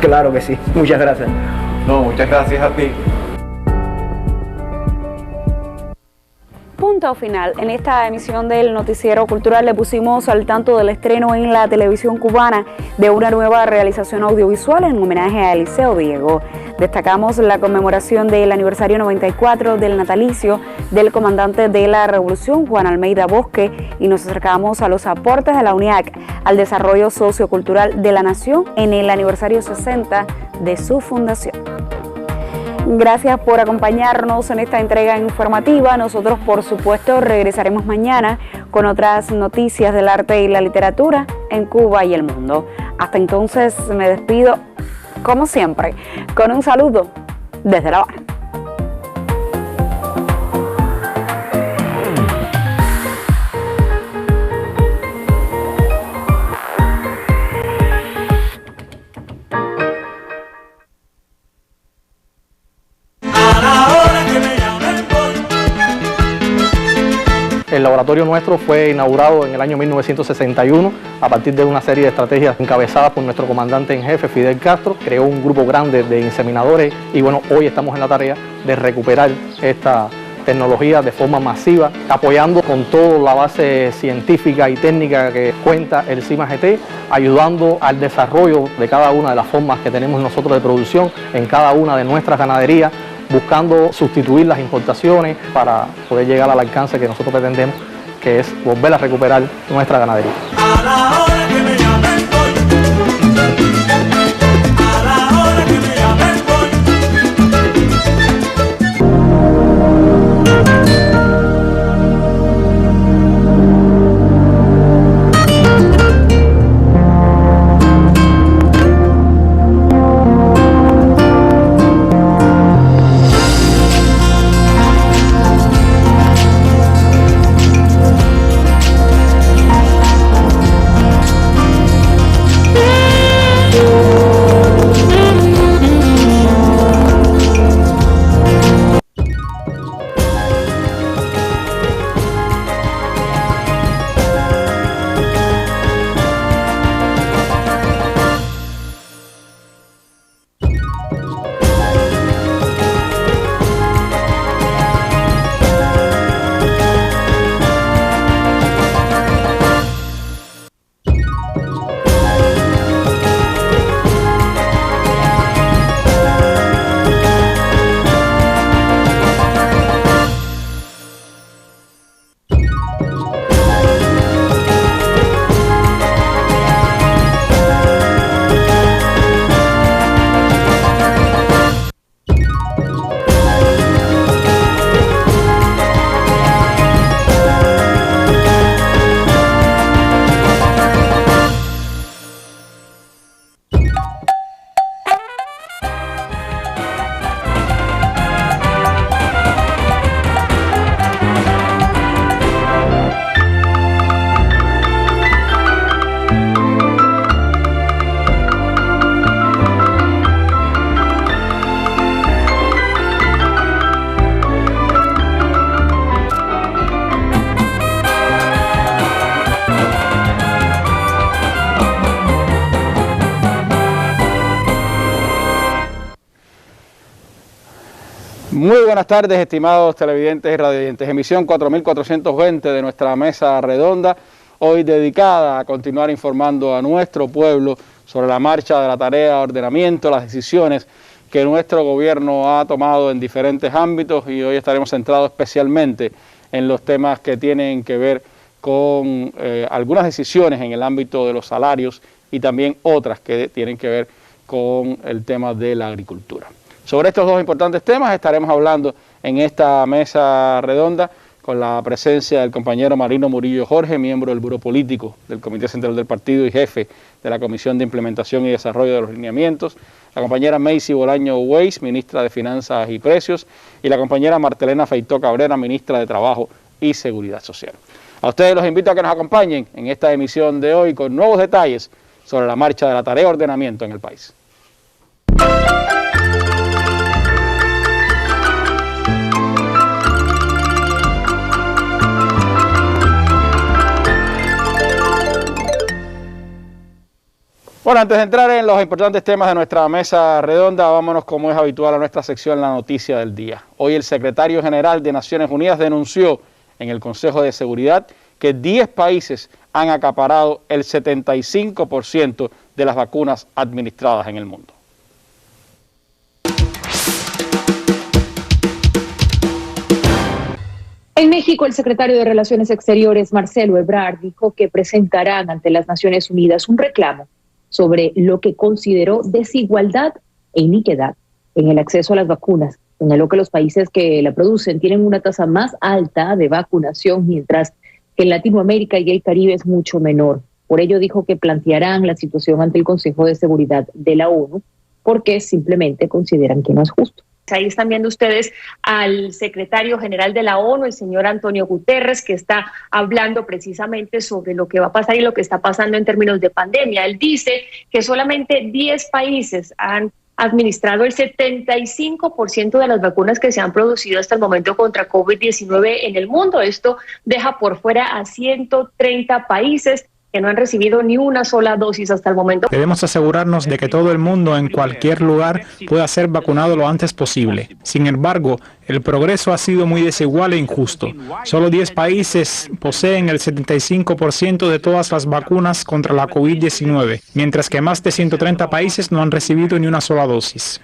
Claro que sí, muchas gracias. No, muchas gracias a ti. Punto final. En esta emisión del Noticiero Cultural le pusimos al tanto del estreno en la televisión cubana de una nueva realización audiovisual en homenaje a Eliseo Diego. Destacamos la conmemoración del aniversario 94 del natalicio del comandante de la Revolución, Juan Almeida Bosque, y nos acercamos a los aportes de la UNIAC al desarrollo sociocultural de la nación en el aniversario 60 de su fundación. Gracias por acompañarnos en esta entrega informativa. Nosotros, por supuesto, regresaremos mañana con otras noticias del arte y la literatura en Cuba y el mundo. Hasta entonces me despido, como siempre, con un saludo desde La Habana. El laboratorio nuestro fue inaugurado en el año 1961 a partir de una serie de estrategias encabezadas por nuestro comandante en jefe, Fidel Castro. Creó un grupo grande de inseminadores y bueno, hoy estamos en la tarea de recuperar esta tecnología de forma masiva, apoyando con toda la base científica y técnica que cuenta el CIMA-GT, ayudando al desarrollo de cada una de las formas que tenemos nosotros de producción en cada una de nuestras ganaderías, buscando sustituir las importaciones para poder llegar al alcance que nosotros pretendemos, que es volver a recuperar nuestra ganadería. Muy buenas tardes, estimados televidentes y radiovidentes. Emisión 4420 de nuestra mesa redonda, hoy dedicada a continuar informando a nuestro pueblo sobre la marcha de la tarea de ordenamiento, las decisiones que nuestro gobierno ha tomado en diferentes ámbitos, y hoy estaremos centrados especialmente en los temas que tienen que ver con algunas decisiones en el ámbito de los salarios y también otras que tienen que ver con el tema de la agricultura. Sobre estos dos importantes temas estaremos hablando en esta mesa redonda con la presencia del compañero Marino Murillo Jorge, miembro del Buró Político del Comité Central del Partido y jefe de la Comisión de Implementación y Desarrollo de los Lineamientos, la compañera Macy Bolaño Weiss, ministra de Finanzas y Precios, y la compañera Martelena Feitó Cabrera, ministra de Trabajo y Seguridad Social. A ustedes los invito a que nos acompañen en esta emisión de hoy con nuevos detalles sobre la marcha de la tarea de ordenamiento en el país. Bueno, antes de entrar en los importantes temas de nuestra mesa redonda, vámonos como es habitual a nuestra sección La Noticia del Día. Hoy el secretario general de Naciones Unidas denunció en el Consejo de Seguridad que 10 países han acaparado el 75% de las vacunas administradas en el mundo. En México, el secretario de Relaciones Exteriores, Marcelo Ebrard, dijo que presentarán ante las Naciones Unidas un reclamo sobre lo que consideró desigualdad e iniquidad en el acceso a las vacunas. Señaló que los países que la producen tienen una tasa más alta de vacunación, mientras que en Latinoamérica y el Caribe es mucho menor. Por ello dijo que plantearán la situación ante el Consejo de Seguridad de la ONU, porque simplemente consideran que no es justo. Ahí están viendo ustedes al secretario general de la ONU, el señor Antonio Guterres, que está hablando precisamente sobre lo que va a pasar y lo que está pasando en términos de pandemia. Él dice que solamente 10 países han administrado el 75% de las vacunas que se han producido hasta el momento contra COVID-19 en el mundo. Esto deja por fuera a 130 países que no han recibido ni una sola dosis hasta el momento. Debemos asegurarnos de que todo el mundo en cualquier lugar pueda ser vacunado lo antes posible. Sin embargo, el progreso ha sido muy desigual e injusto. Solo 10 países poseen el 75% de todas las vacunas contra la COVID-19, mientras que más de 130 países no han recibido ni una sola dosis.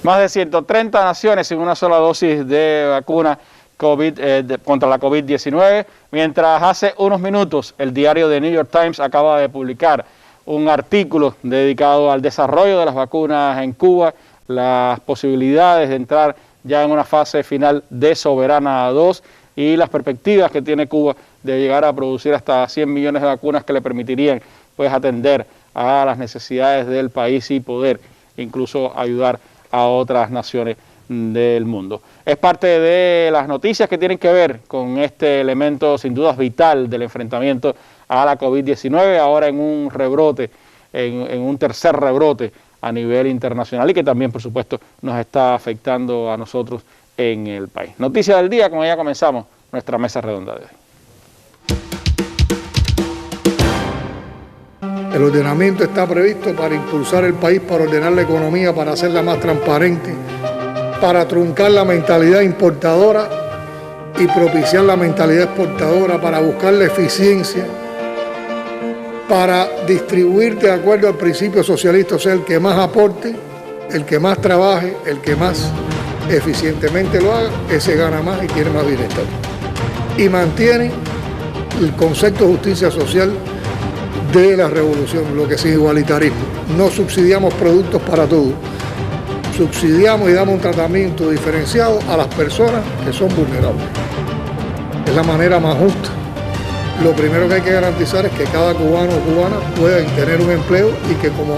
Más de 130 naciones sin una sola dosis de vacuna contra la COVID-19, mientras hace unos minutos el diario The New York Times acaba de publicar un artículo dedicado al desarrollo de las vacunas en Cuba, las posibilidades de entrar ya en una fase final de Soberana 2 y las perspectivas que tiene Cuba de llegar a producir hasta 100 millones de vacunas que le permitirían pues atender a las necesidades del país y poder incluso ayudar a otras naciones del mundo. Es parte de las noticias que tienen que ver con este elemento sin dudas vital del enfrentamiento a la COVID-19, ahora en un rebrote, en un tercer rebrote a nivel internacional y que también, por supuesto, nos está afectando a nosotros en el país. Noticia del día, como ya comenzamos nuestra mesa redonda de hoy. El ordenamiento está previsto para impulsar el país, para ordenar la economía, para hacerla más transparente, para truncar la mentalidad importadora y propiciar la mentalidad exportadora, para buscar la eficiencia, para distribuir de acuerdo al principio socialista, o sea, el que más aporte, el que más trabaje, el que más eficientemente lo haga, ese gana más y tiene más bienestar. Y mantiene el concepto de justicia social de la revolución, lo que es igualitarismo. No subsidiamos productos para todos. Subsidiamos y damos un tratamiento diferenciado a las personas que son vulnerables. Es la manera más justa. Lo primero que hay que garantizar es que cada cubano o cubana pueda tener un empleo y que como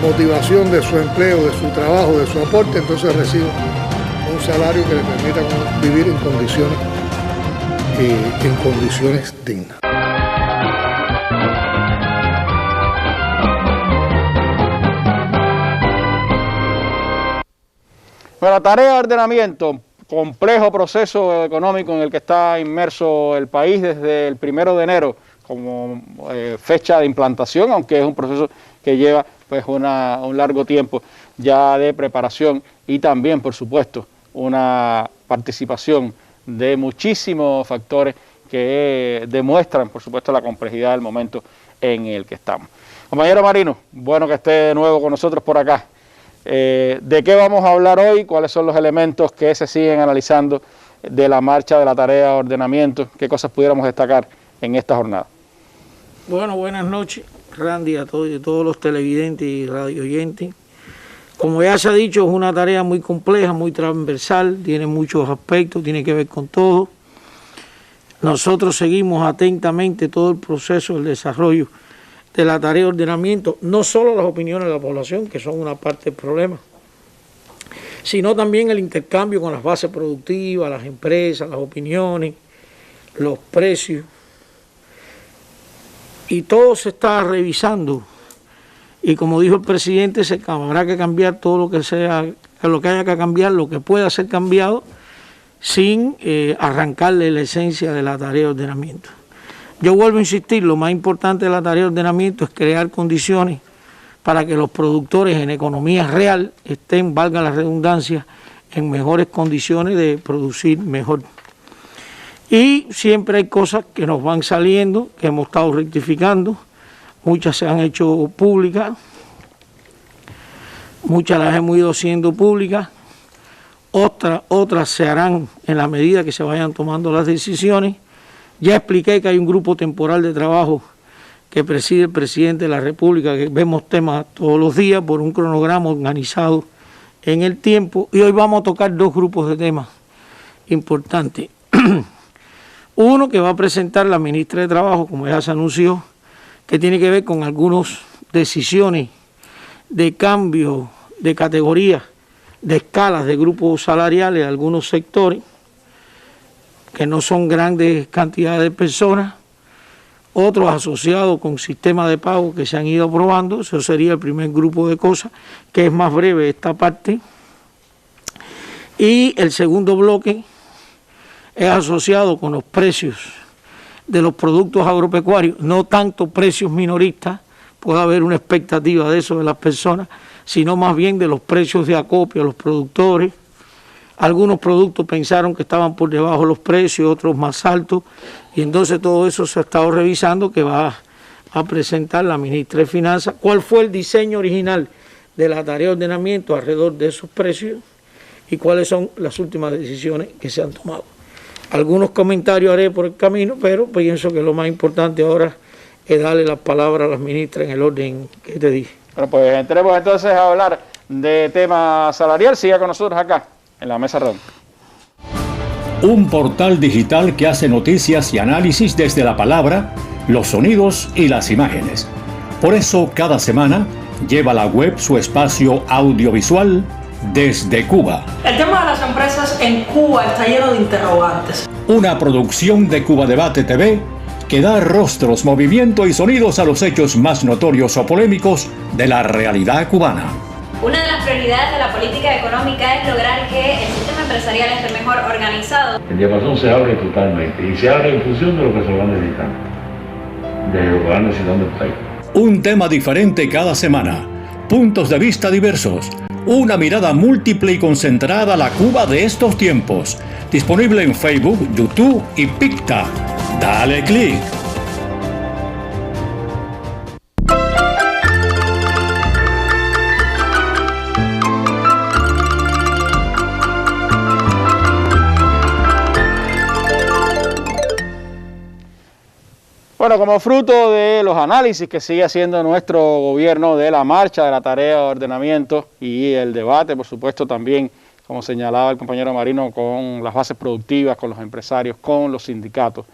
motivación de su empleo, de su trabajo, de su aporte, entonces reciba un salario que le permita vivir en condiciones dignas. Bueno, la tarea de ordenamiento, complejo proceso económico en el que está inmerso el país desde el 1 de enero como fecha de implantación, aunque es un proceso que lleva pues un largo tiempo ya de preparación y también, por supuesto, una participación de muchísimos factores que demuestran, por supuesto, la complejidad del momento en el que estamos. Compañero Marino, bueno que esté de nuevo con nosotros por acá. ¿De qué vamos a hablar hoy? ¿Cuáles son los elementos que se siguen analizando de la marcha de la tarea de ordenamiento? ¿Qué cosas pudiéramos destacar en esta jornada? Bueno, buenas noches, Randy, a todos los televidentes y radioyentes. Como ya se ha dicho, es una tarea muy compleja, muy transversal, tiene muchos aspectos, tiene que ver con todo. Nosotros seguimos atentamente todo el proceso del desarrollo de la tarea de ordenamiento, no solo las opiniones de la población, que son una parte del problema, sino también el intercambio con las bases productivas, las empresas, las opiniones, los precios. Y todo se está revisando. Y como dijo el presidente, habrá que cambiar todo lo que sea, lo que haya que cambiar, lo que pueda ser cambiado, sin arrancarle la esencia de la tarea de ordenamiento. Yo vuelvo a insistir, lo más importante de la tarea de ordenamiento es crear condiciones para que los productores en economía real estén, valga la redundancia, en mejores condiciones de producir mejor. Y siempre hay cosas que nos van saliendo, que hemos estado rectificando, muchas se han hecho públicas, muchas las hemos ido haciendo públicas, otras se harán en la medida que se vayan tomando las decisiones. Ya expliqué que hay un grupo temporal de trabajo que preside el presidente de la República, que vemos temas todos los días por un cronograma organizado en el tiempo, y hoy vamos a tocar dos grupos de temas importantes. Uno que va a presentar la ministra de Trabajo, como ya se anunció, que tiene que ver con algunas decisiones de cambio de categorías, de escalas de grupos salariales de algunos sectores, que no son grandes cantidades de personas, otros asociados con sistemas de pago que se han ido aprobando. Eso sería el primer grupo de cosas, que es más breve esta parte. Y el segundo bloque es asociado con los precios de los productos agropecuarios, no tanto precios minoristas, puede haber una expectativa de eso de las personas, sino más bien de los precios de acopio a los productores. Algunos productos pensaron que estaban por debajo de los precios, otros más altos, y entonces todo eso se ha estado revisando, que va a presentar la ministra de Finanzas cuál fue el diseño original de la tarea de ordenamiento alrededor de esos precios y cuáles son las últimas decisiones que se han tomado. Algunos comentarios haré por el camino, pero pienso que lo más importante ahora es darle las palabras a las ministras en el orden que te dije. Bueno, pues entremos entonces a hablar de tema salarial. Siga con nosotros acá, en la mesa redonda. Un portal digital que hace noticias y análisis desde la palabra, los sonidos y las imágenes. Por eso, cada semana, lleva a la web su espacio audiovisual desde Cuba. El tema de las empresas en Cuba está lleno de interrogantes. Una producción de Cuba Debate TV que da rostros, movimiento y sonidos a los hechos más notorios o polémicos de la realidad cubana. Una de las prioridades de la política económica es lograr que el sistema empresarial esté mejor organizado. El diapasón se abre totalmente y se abre en función de lo que se va necesitando, de lo que va necesitando el país. Un tema diferente cada semana, puntos de vista diversos, una mirada múltiple y concentrada a la Cuba de estos tiempos. Disponible en Facebook, YouTube y Picta. Dale click. Bueno, como fruto de los análisis que sigue haciendo nuestro gobierno de la marcha, de la tarea de ordenamiento y el debate, por supuesto, también, como señalaba el compañero Marino, con las bases productivas, con los empresarios, con los sindicatos,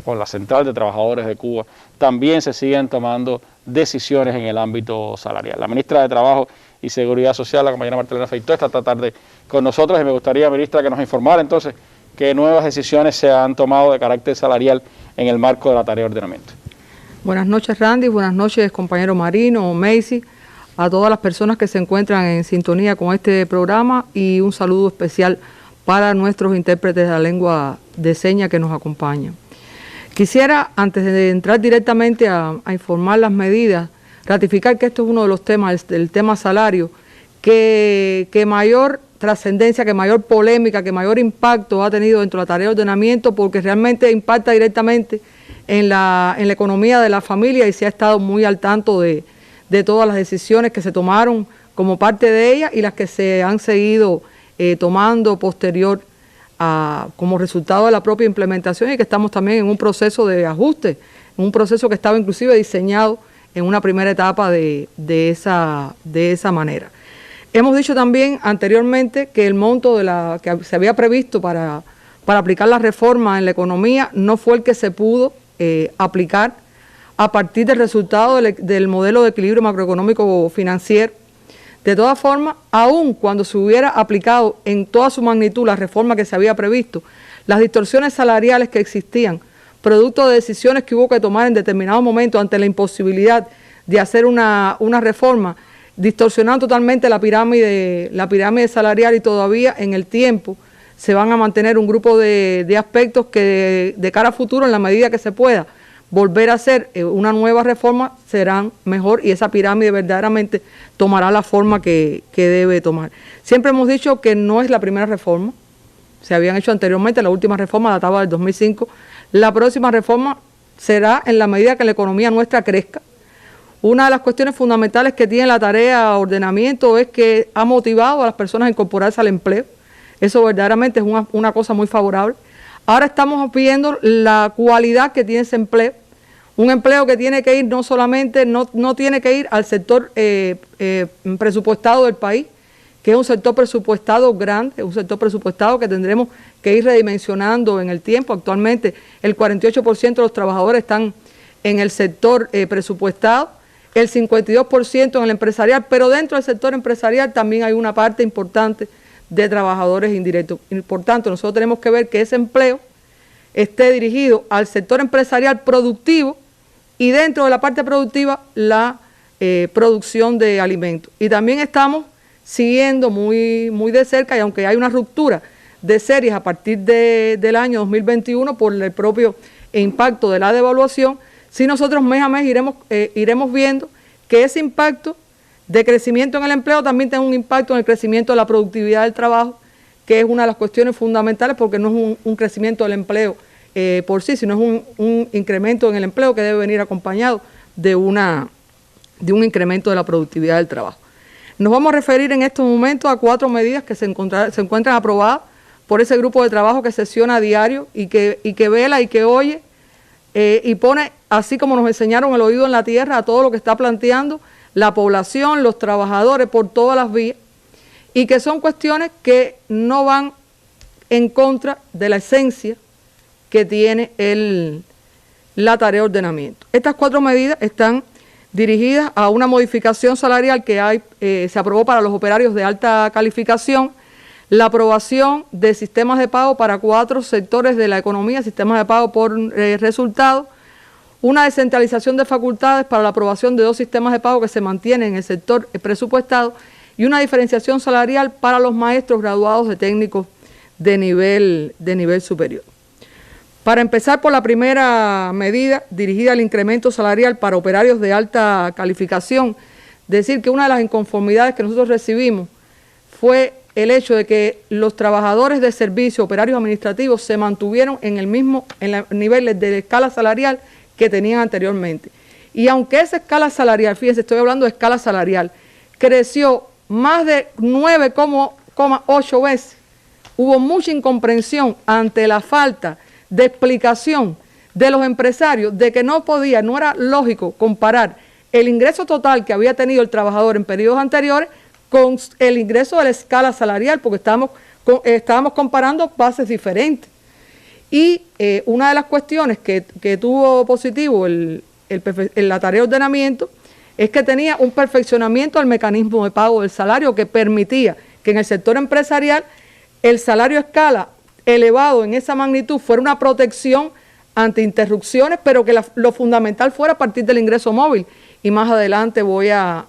con la Central de Trabajadores de Cuba, también se siguen tomando decisiones en el ámbito salarial. La ministra de Trabajo y Seguridad Social, la compañera Martelena Feitó, está esta tarde con nosotros y me gustaría, ministra, que nos informara entonces qué nuevas decisiones se han tomado de carácter salarial en el marco de la tarea de ordenamiento. Buenas noches, Randy, buenas noches, compañero Marino, Macy, a todas las personas que se encuentran en sintonía con este programa y un saludo especial para nuestros intérpretes de la lengua de señas que nos acompañan. Quisiera, antes de entrar directamente a informar las medidas, ratificar que esto es uno de los temas, el tema salario, que mayor trascendencia, que mayor polémica, que mayor impacto ha tenido dentro de la tarea de ordenamiento, porque realmente impacta directamente en la economía de la familia y se ha estado muy al tanto de todas las decisiones que se tomaron como parte de ella y las que se han seguido tomando posterior como resultado de la propia implementación, y que estamos también en un proceso de ajuste, en un proceso que estaba inclusive diseñado en una primera etapa de esa manera. Hemos dicho también anteriormente que el monto que se había previsto para aplicar la reforma en la economía no fue el que se pudo aplicar a partir del resultado del modelo de equilibrio macroeconómico financiero. De todas formas, aun cuando se hubiera aplicado en toda su magnitud la reforma que se había previsto, las distorsiones salariales que existían, producto de decisiones que hubo que tomar en determinado momento ante la imposibilidad de hacer una reforma, distorsionan totalmente la pirámide salarial, y todavía en el tiempo se van a mantener un grupo de aspectos que de cara a futuro, en la medida que se pueda, volver a hacer una nueva reforma, serán mejor y esa pirámide verdaderamente tomará la forma que debe tomar. Siempre hemos dicho que no es la primera reforma, se habían hecho anteriormente, la última reforma databa del 2005, la próxima reforma será en la medida que la economía nuestra crezca. Una de las cuestiones fundamentales que tiene la tarea de ordenamiento es que ha motivado a las personas a incorporarse al empleo. Eso verdaderamente es una cosa muy favorable. Ahora estamos viendo la cualidad que tiene ese empleo. Un empleo que tiene que ir no solamente, no tiene que ir al sector presupuestado del país, que es un sector presupuestado grande, un sector presupuestado que tendremos que ir redimensionando en el tiempo. Actualmente el 48% de los trabajadores están en el sector presupuestado, el 52% en el empresarial, pero dentro del sector empresarial también hay una parte importante de trabajadores indirectos. Y por tanto, nosotros tenemos que ver que ese empleo esté dirigido al sector empresarial productivo y dentro de la parte productiva la producción de alimentos. Y también estamos siguiendo muy de cerca, y aunque hay una ruptura de series a partir del año 2021 por el propio impacto de la devaluación, si nosotros mes a mes iremos viendo que ese impacto de crecimiento en el empleo también tiene un impacto en el crecimiento de la productividad del trabajo, que es una de las cuestiones fundamentales, porque no es un crecimiento del empleo por sí, sino es un incremento en el empleo que debe venir acompañado de un incremento de la productividad del trabajo. Nos vamos a referir en estos momentos a 4 medidas que se encuentran aprobadas por ese grupo de trabajo que sesiona a diario y que vela y que oye y pone, así como nos enseñaron, el oído en la tierra a todo lo que está planteando la población, los trabajadores por todas las vías, y que son cuestiones que no van en contra de la esencia que tiene la tarea de ordenamiento. Estas 4 medidas están dirigidas a una modificación salarial que se aprobó para los operarios de alta calificación, la aprobación de sistemas de pago para 4 sectores de la economía, sistemas de pago por resultados, una descentralización de facultades para la aprobación de 2 sistemas de pago que se mantienen en el sector presupuestado y una diferenciación salarial para los maestros graduados de técnicos de nivel superior. Para empezar por la primera medida dirigida al incremento salarial para operarios de alta calificación, decir que una de las inconformidades que nosotros recibimos fue el hecho de que los trabajadores de servicio, operarios administrativos, se mantuvieron en el nivel de escala salarial que tenían anteriormente. Y aunque esa escala salarial, fíjense, estoy hablando de escala salarial, creció más de 9,8 veces, hubo mucha incomprensión ante la falta de explicación de los empresarios de que no era lógico comparar el ingreso total que había tenido el trabajador en periodos anteriores con el ingreso de la escala salarial, porque estábamos comparando bases diferentes. Y una de las cuestiones que tuvo positivo la tarea de ordenamiento es que tenía un perfeccionamiento del mecanismo de pago del salario que permitía que en el sector empresarial el salario a escala elevado en esa magnitud fuera una protección ante interrupciones, pero que lo fundamental fuera a partir del ingreso móvil. Y más adelante voy a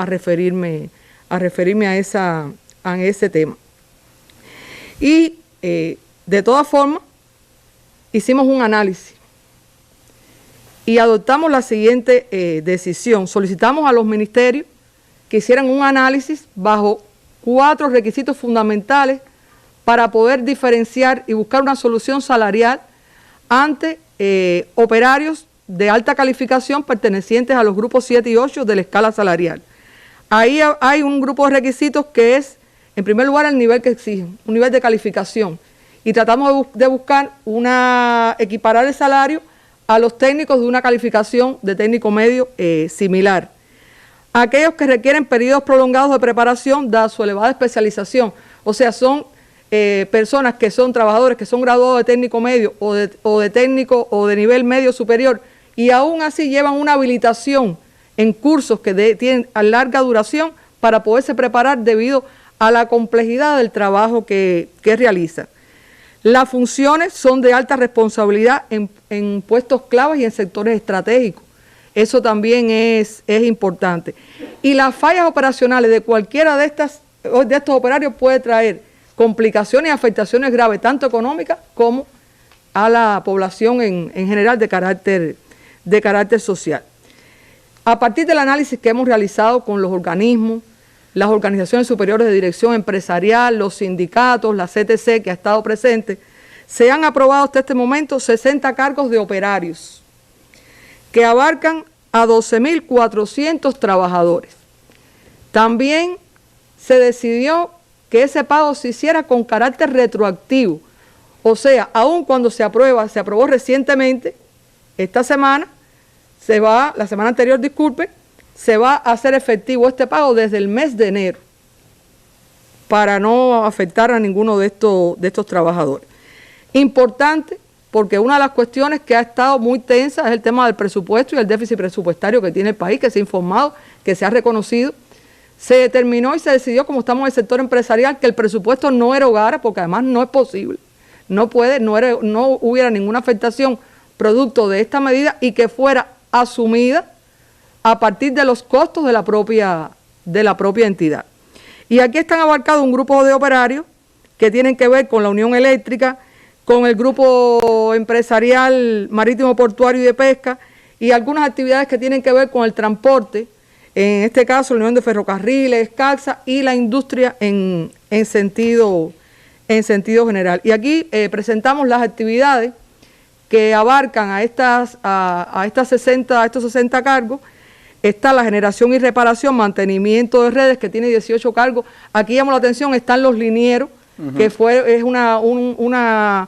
referirme a ese tema. Y de todas formas, hicimos un análisis y adoptamos la siguiente decisión. Solicitamos a los ministerios que hicieran un análisis bajo 4 requisitos fundamentales para poder diferenciar y buscar una solución salarial ante operarios de alta calificación pertenecientes a los grupos 7 y 8 de la escala salarial. Ahí hay un grupo de requisitos que es, en primer lugar, el nivel que exigen, un nivel de calificación. Y tratamos de buscar equiparar el salario a los técnicos de una calificación de técnico medio similar. Aquellos que requieren periodos prolongados de preparación, dada su elevada especialización, o sea, son personas que son trabajadores que son graduados de técnico medio o de técnico o de nivel medio superior y aún así llevan una habilitación en cursos que tienen a larga duración para poderse preparar debido a la complejidad del trabajo que realizan. Las funciones son de alta responsabilidad en puestos claves y en sectores estratégicos. Eso también es importante. Y las fallas operacionales de cualquiera de estos operarios puede traer complicaciones y afectaciones graves, tanto económicas como a la población en general de carácter social. A partir del análisis que hemos realizado con los organismos, las organizaciones superiores de dirección empresarial, los sindicatos, la CTC que ha estado presente, se han aprobado hasta este momento 60 cargos de operarios que abarcan a 12.400 trabajadores. También se decidió que ese pago se hiciera con carácter retroactivo, o sea, aun cuando se aprobó recientemente, esta semana, la semana anterior, disculpe, se va a hacer efectivo este pago desde el mes de enero para no afectar a ninguno de estos trabajadores. Importante, porque una de las cuestiones que ha estado muy tensa es el tema del presupuesto y el déficit presupuestario que tiene el país, que se ha informado, que se ha reconocido. Se determinó y se decidió, como estamos en el sector empresarial, que el presupuesto no erogara, porque además no es posible, no hubiera ninguna afectación producto de esta medida y que fuera asumida a partir de los costos de la propia entidad. Y aquí están abarcados un grupo de operarios que tienen que ver con la Unión Eléctrica, con el grupo empresarial marítimo, portuario y de pesca, y algunas actividades que tienen que ver con el transporte, en este caso la Unión de Ferrocarriles, CAXA y la industria en sentido general. Y aquí presentamos las actividades que abarcan a estos 60 cargos. Está la generación y reparación, mantenimiento de redes, que tiene 18 cargos. Aquí llamo la atención, están los linieros, que es una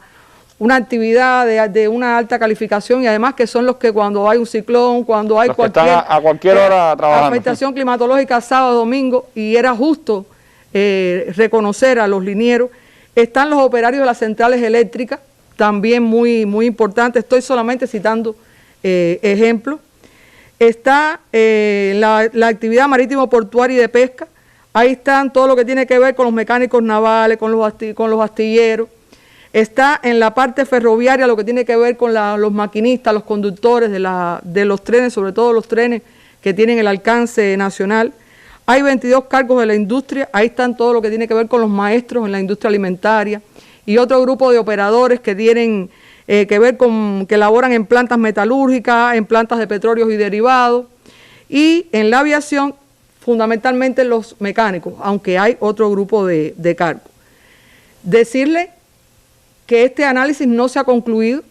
actividad de una alta calificación, y además que son los que cuando hay un ciclón, cuando hay los cualquier hora trabajando, afectación climatológica, sábado, domingo, y era justo reconocer a los linieros. Están los operarios de las centrales eléctricas, también muy importante. Estoy solamente citando ejemplos. Está la actividad marítimo, portuaria y de pesca. Ahí están todo lo que tiene que ver con los mecánicos navales, con los astilleros. Está en la parte ferroviaria lo que tiene que ver con los maquinistas, los conductores de los trenes, sobre todo los trenes que tienen el alcance nacional. Hay 22 cargos de la industria. Ahí están todo lo que tiene que ver con los maestros en la industria alimentaria y otro grupo de operadores que tienen que ver con que laboran en plantas metalúrgicas, en plantas de petróleos y derivados, y en la aviación fundamentalmente los mecánicos, aunque hay otro grupo de cargos. Decirle que este análisis no se ha concluido.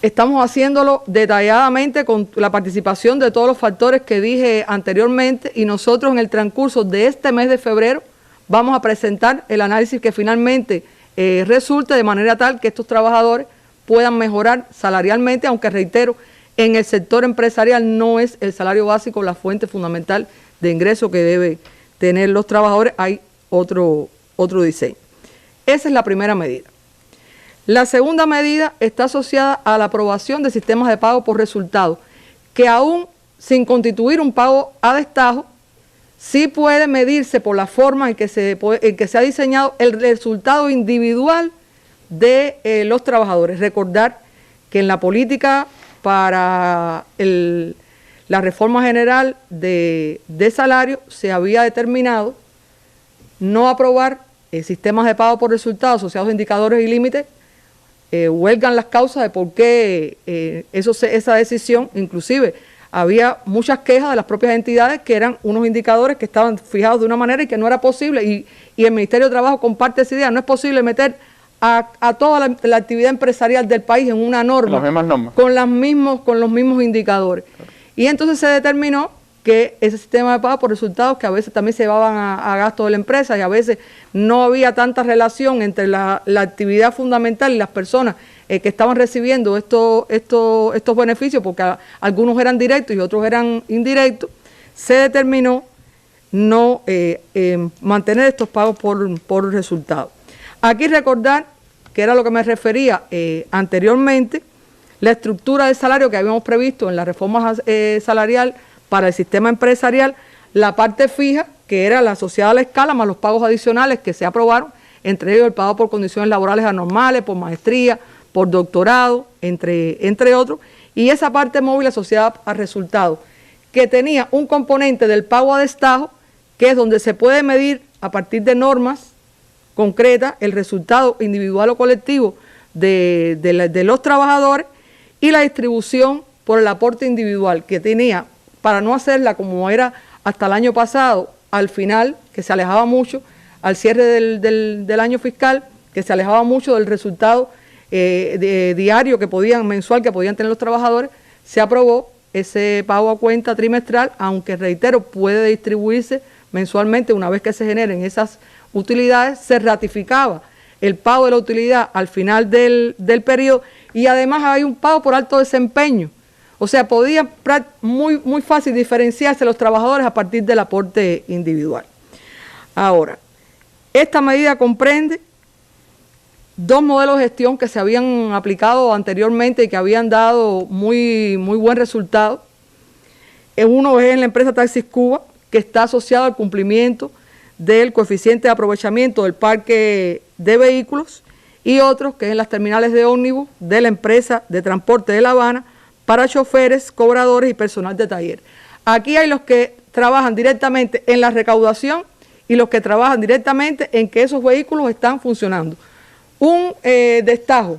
Estamos haciéndolo detalladamente con la participación de todos los factores que dije anteriormente, y nosotros en el transcurso de este mes de febrero vamos a presentar el análisis que finalmente resulte, de manera tal que estos trabajadores puedan mejorar salarialmente, aunque reitero, en el sector empresarial no es el salario básico la fuente fundamental de ingreso que debe tener los trabajadores, hay otro diseño. Esa es la primera medida. La segunda medida está asociada a la aprobación de sistemas de pago por resultado, que aún sin constituir un pago a destajo, sí puede medirse por la forma en que se ha diseñado el resultado individual de los trabajadores. Recordar que en la política para la reforma general de salario se había determinado no aprobar sistemas de pago por resultados asociados a indicadores y límites. Huelgan las causas de por qué esa decisión, inclusive había muchas quejas de las propias entidades que eran unos indicadores que estaban fijados de una manera y que no era posible, y el Ministerio de Trabajo comparte esa idea. No es posible meter a toda la actividad empresarial del país en una norma, las mismas normas, con los mismos indicadores. Y entonces se determinó que ese sistema de pago por resultados, que a veces también se llevaban a gastos de la empresa y a veces no había tanta relación entre la actividad fundamental y las personas que estaban recibiendo estos beneficios, porque algunos eran directos y otros eran indirectos, se determinó no mantener estos pagos por resultados. Aquí recordar, que era lo que me refería anteriormente, la estructura del salario que habíamos previsto en la reforma salarial para el sistema empresarial, la parte fija, que era la asociada a la escala, más los pagos adicionales que se aprobaron, entre ellos el pago por condiciones laborales anormales, por maestría, por doctorado, entre otros, y esa parte móvil asociada a resultados, que tenía un componente del pago a destajo, que es donde se puede medir a partir de normas concretas el resultado individual o colectivo de los trabajadores, y la distribución por el aporte individual que tenía, para no hacerla como era hasta el año pasado, al final, que se alejaba mucho, al cierre del año fiscal, que se alejaba mucho del resultado diario mensual que podían tener los trabajadores. Se aprobó ese pago a cuenta trimestral, aunque reitero, puede distribuirse mensualmente una vez que se generen esas utilidades. Se ratificaba el pago de la utilidad al final del periodo, y además hay un pago por alto desempeño. O sea, podía muy fácil diferenciarse los trabajadores a partir del aporte individual. Ahora, esta medida comprende dos modelos de gestión que se habían aplicado anteriormente y que habían dado muy buen resultado. Uno es en la empresa Taxis Cuba, que está asociado al cumplimiento del coeficiente de aprovechamiento del parque de vehículos, y otros que es en las terminales de ómnibus de la empresa de transporte de La Habana para choferes, cobradores y personal de taller. Aquí hay los que trabajan directamente en la recaudación y los que trabajan directamente en que esos vehículos están funcionando. Un destajo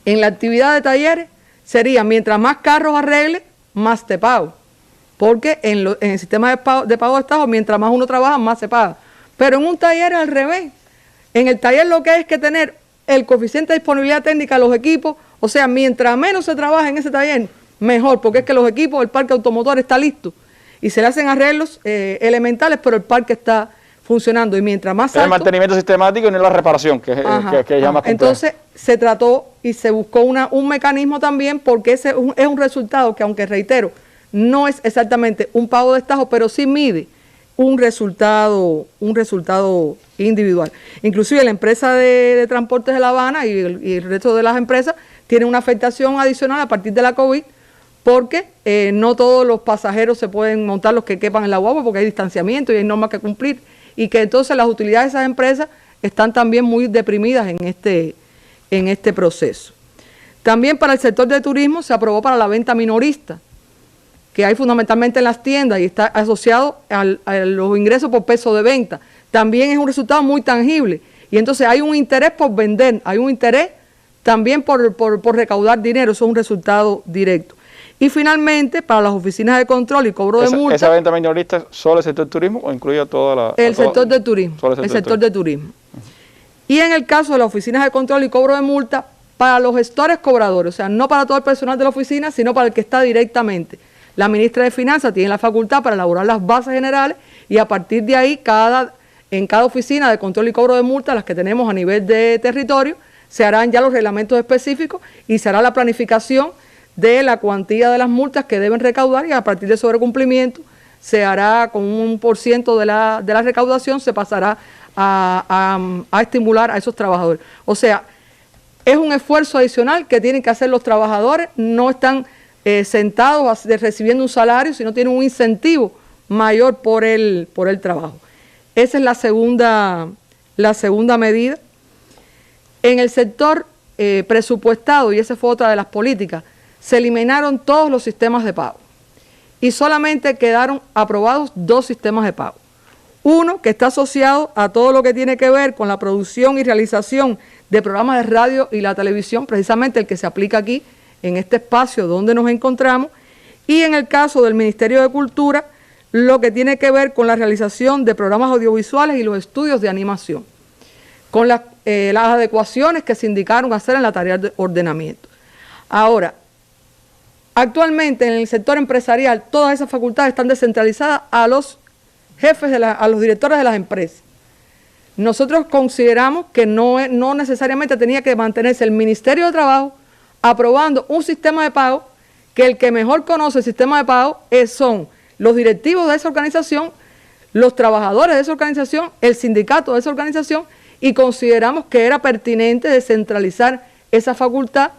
en la actividad de talleres sería: mientras más carros arregle, más te pago. Porque en el sistema de pago de destajo, mientras más uno trabaja, más se paga. Pero en un taller es al revés. En el taller lo que hay es que tener el coeficiente de disponibilidad técnica de los equipos. O sea, mientras menos se trabaja en ese taller, mejor, porque es que los equipos, el parque automotor está listo y se le hacen arreglos elementales, pero el parque está funcionando, y mientras más alto... El mantenimiento sistemático y no la reparación, que es ya más complejo. Entonces se trató y se buscó un mecanismo también, porque ese es un resultado que, aunque reitero, no es exactamente un pago de destajo, pero sí mide un resultado individual. Inclusive la empresa de transportes de La Habana y el resto de las empresas tienen una afectación adicional a partir de la COVID, porque no todos los pasajeros se pueden montar, los que quepan en la guagua, porque hay distanciamiento y hay normas que cumplir, y que entonces las utilidades de esas empresas están también muy deprimidas en este proceso. También para el sector de turismo se aprobó para la venta minorista, que hay fundamentalmente en las tiendas y está asociado a los ingresos por peso de venta. También es un resultado muy tangible, y entonces hay un interés por vender, hay un interés también por recaudar dinero. Eso es un resultado directo. Y finalmente, para las oficinas de control y cobro de multa... ¿Esa venta minorista solo el sector turismo o incluye a toda la...? El sector de turismo, el sector de turismo. Y en el caso de las oficinas de control y cobro de multa, para los gestores cobradores, o sea, no para todo el personal de la oficina, sino para el que está directamente. La ministra de Finanzas tiene la facultad para elaborar las bases generales, y a partir de ahí, en cada oficina de control y cobro de multa, las que tenemos a nivel de territorio, se harán ya los reglamentos específicos y se hará la planificación de la cuantía de las multas que deben recaudar, y a partir de sobrecumplimiento se hará con un % de la recaudación, se pasará a estimular a esos trabajadores. O sea, es un esfuerzo adicional que tienen que hacer los trabajadores. No están sentados recibiendo un salario, sino tienen un incentivo mayor por el trabajo. Esa es la segunda medida. En el sector presupuestado, y esa fue otra de las políticas, se eliminaron todos los sistemas de pago y solamente quedaron aprobados 2 sistemas de pago. Uno que está asociado a todo lo que tiene que ver con la producción y realización de programas de radio y la televisión, precisamente el que se aplica aquí en este espacio donde nos encontramos, y en el caso del Ministerio de Cultura, lo que tiene que ver con la realización de programas audiovisuales y los estudios de animación, con las adecuaciones que se indicaron hacer en la tarea de ordenamiento. Ahora, actualmente en el sector empresarial todas esas facultades están descentralizadas a los jefes, a los directores de las empresas. Nosotros consideramos que no necesariamente tenía que mantenerse el Ministerio de Trabajo aprobando un sistema de pago, que el que mejor conoce el sistema de pago son los directivos de esa organización, los trabajadores de esa organización, el sindicato de esa organización, y consideramos que era pertinente descentralizar esa facultad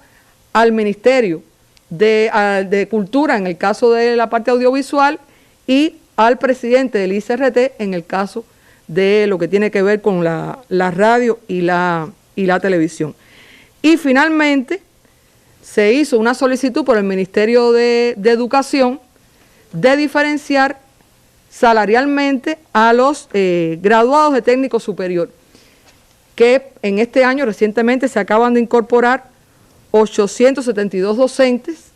al Ministerio de Cultura en el caso de la parte audiovisual, y al presidente del ICRT en el caso de lo que tiene que ver con la radio y la televisión. Y finalmente se hizo una solicitud por el Ministerio de Educación de diferenciar salarialmente a los graduados de técnico superior, que en este año recientemente se acaban de incorporar 872 docentes.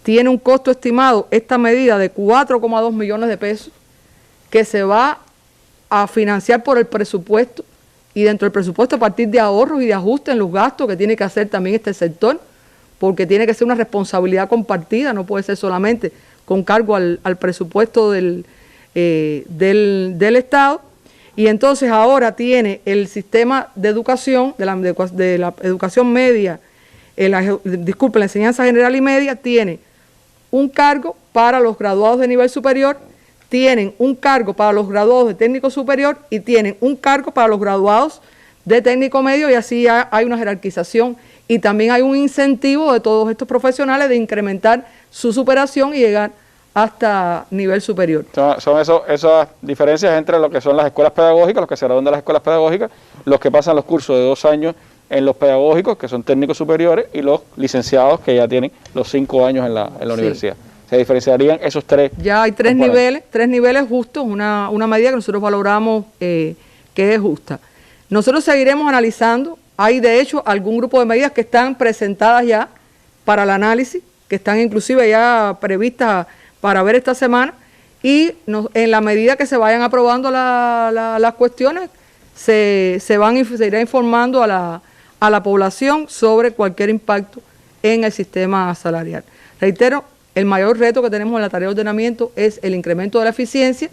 Tiene un costo estimado esta medida de 4,2 millones de pesos que se va a financiar por el presupuesto y dentro del presupuesto a partir de ahorros y de ajustes en los gastos que tiene que hacer también este sector, porque tiene que ser una responsabilidad compartida, no puede ser solamente con cargo al presupuesto del Estado. Y entonces ahora tiene el sistema de educación, de la educación media, la enseñanza general y media, tiene un cargo para los graduados de nivel superior, tienen un cargo para los graduados de técnico superior y tienen un cargo para los graduados de técnico medio, y así hay una jerarquización y también hay un incentivo de todos estos profesionales de incrementar su superación y llegar hasta nivel superior. Son esas diferencias entre lo que son las escuelas pedagógicas, los que se gradúan de las escuelas pedagógicas, los que pasan los cursos de 2 años en los pedagógicos, que son técnicos superiores, y los licenciados que ya tienen los 5 años en la universidad. Se diferenciarían esos 3. Ya hay 3 niveles justos, una medida que nosotros valoramos que es justa. Nosotros seguiremos analizando, hay de hecho algún grupo de medidas que están presentadas ya para el análisis, que están inclusive ya previstas para ver esta semana, y en la medida que se vayan aprobando las cuestiones, se irá informando a la población sobre cualquier impacto en el sistema salarial. Reitero, el mayor reto que tenemos en la tarea de ordenamiento es el incremento de la eficiencia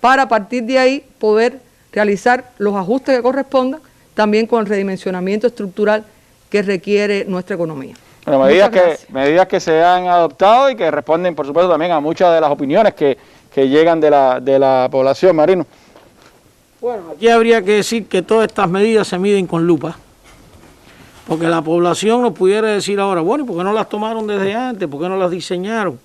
para a partir de ahí poder realizar los ajustes que correspondan, también con el redimensionamiento estructural que requiere nuestra economía. Bueno, medidas que se han adoptado y que responden, por supuesto, también a muchas de las opiniones que llegan de la población, Marino. Bueno, aquí habría que decir que todas estas medidas se miden con lupa, porque la población nos pudiera decir ahora, bueno, ¿por qué no las tomaron desde antes? ¿Por qué no las diseñaron?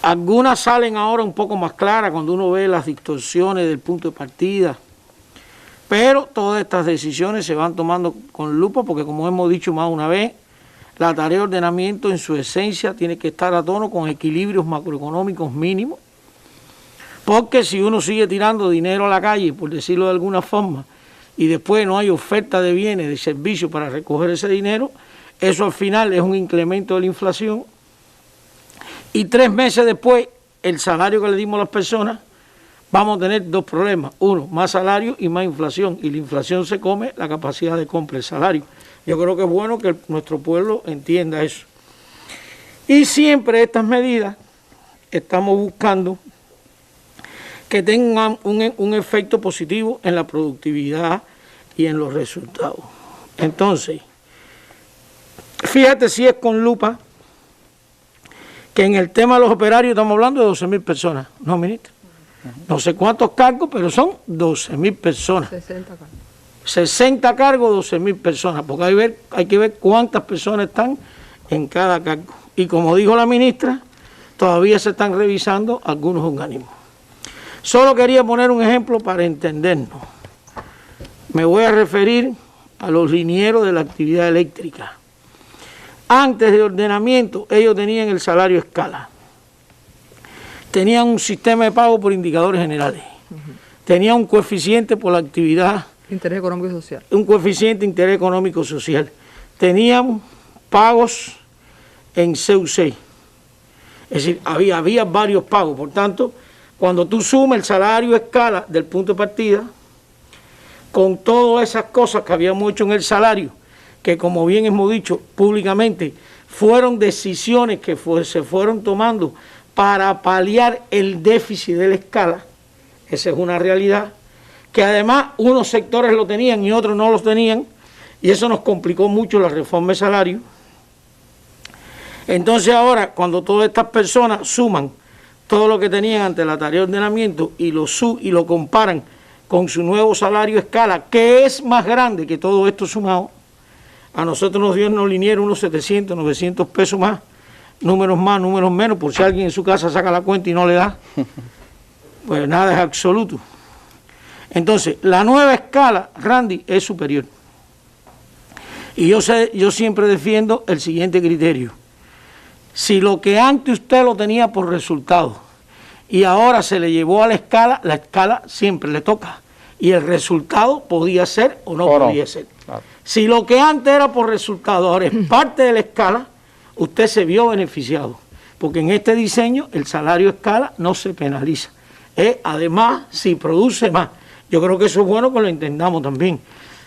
Algunas salen ahora un poco más claras cuando uno ve las distorsiones del punto de partida, pero todas estas decisiones se van tomando con lupa porque, como hemos dicho más una vez, la tarea de ordenamiento en su esencia tiene que estar a tono con equilibrios macroeconómicos mínimos, porque si uno sigue tirando dinero a la calle, por decirlo de alguna forma, y después no hay oferta de bienes, de servicios para recoger ese dinero, eso al final es un incremento de la inflación, y 3 meses después, el salario que le dimos a las personas, vamos a tener 2 problemas. Uno, más salario y más inflación, y la inflación se come la capacidad de compra, el salario. Yo creo que es bueno que nuestro pueblo entienda eso. Y siempre estas medidas estamos buscando que tengan un efecto positivo en la productividad y en los resultados. Entonces, fíjate si es con lupa que en el tema de los operarios estamos hablando de 12.000 personas, ¿no, ministro? No sé cuántos cargos, pero son 12.000 personas. 60 cargos. 60 cargos, 12.000 personas, porque hay que ver cuántas personas están en cada cargo. Y como dijo la ministra, todavía se están revisando algunos organismos. Solo quería poner un ejemplo para entendernos. Me voy a referir a los linieros de la actividad eléctrica. Antes de ordenamiento, ellos tenían el salario a escala. Tenían un sistema de pago por indicadores generales. Tenían un coeficiente por la actividad. Interés económico y social. Un coeficiente de interés económico y social. Tenían pagos en CUC. Es decir, había varios pagos. Por tanto, cuando tú sumas el salario a escala del punto de partida, con todas esas cosas que habíamos hecho en el salario, que como bien hemos dicho públicamente, fueron decisiones que se fueron tomando para paliar el déficit de la escala, esa es una realidad, que además unos sectores lo tenían y otros no los tenían, y eso nos complicó mucho la reforma de salario. Entonces ahora, cuando todas estas personas suman todo lo que tenían ante la tarea de ordenamiento y lo comparan con su nuevo salario a escala, que es más grande que todo esto sumado, a nosotros nos dio en los linieros unos 700, 900 pesos más, números más, números menos, por si alguien en su casa saca la cuenta y no le da, pues nada es absoluto. Entonces, la nueva escala, Randy, es superior. Y yo siempre defiendo el siguiente criterio. Si lo que antes usted lo tenía por resultado y ahora se le llevó a la escala siempre le toca. y el resultado podía ser o no podía ser. Claro. Si lo que antes era por resultado, ahora es parte de la escala, usted se vio beneficiado, porque en este diseño el salario escala no se penaliza. Además, si produce más. Yo creo que eso es bueno que lo entendamos también.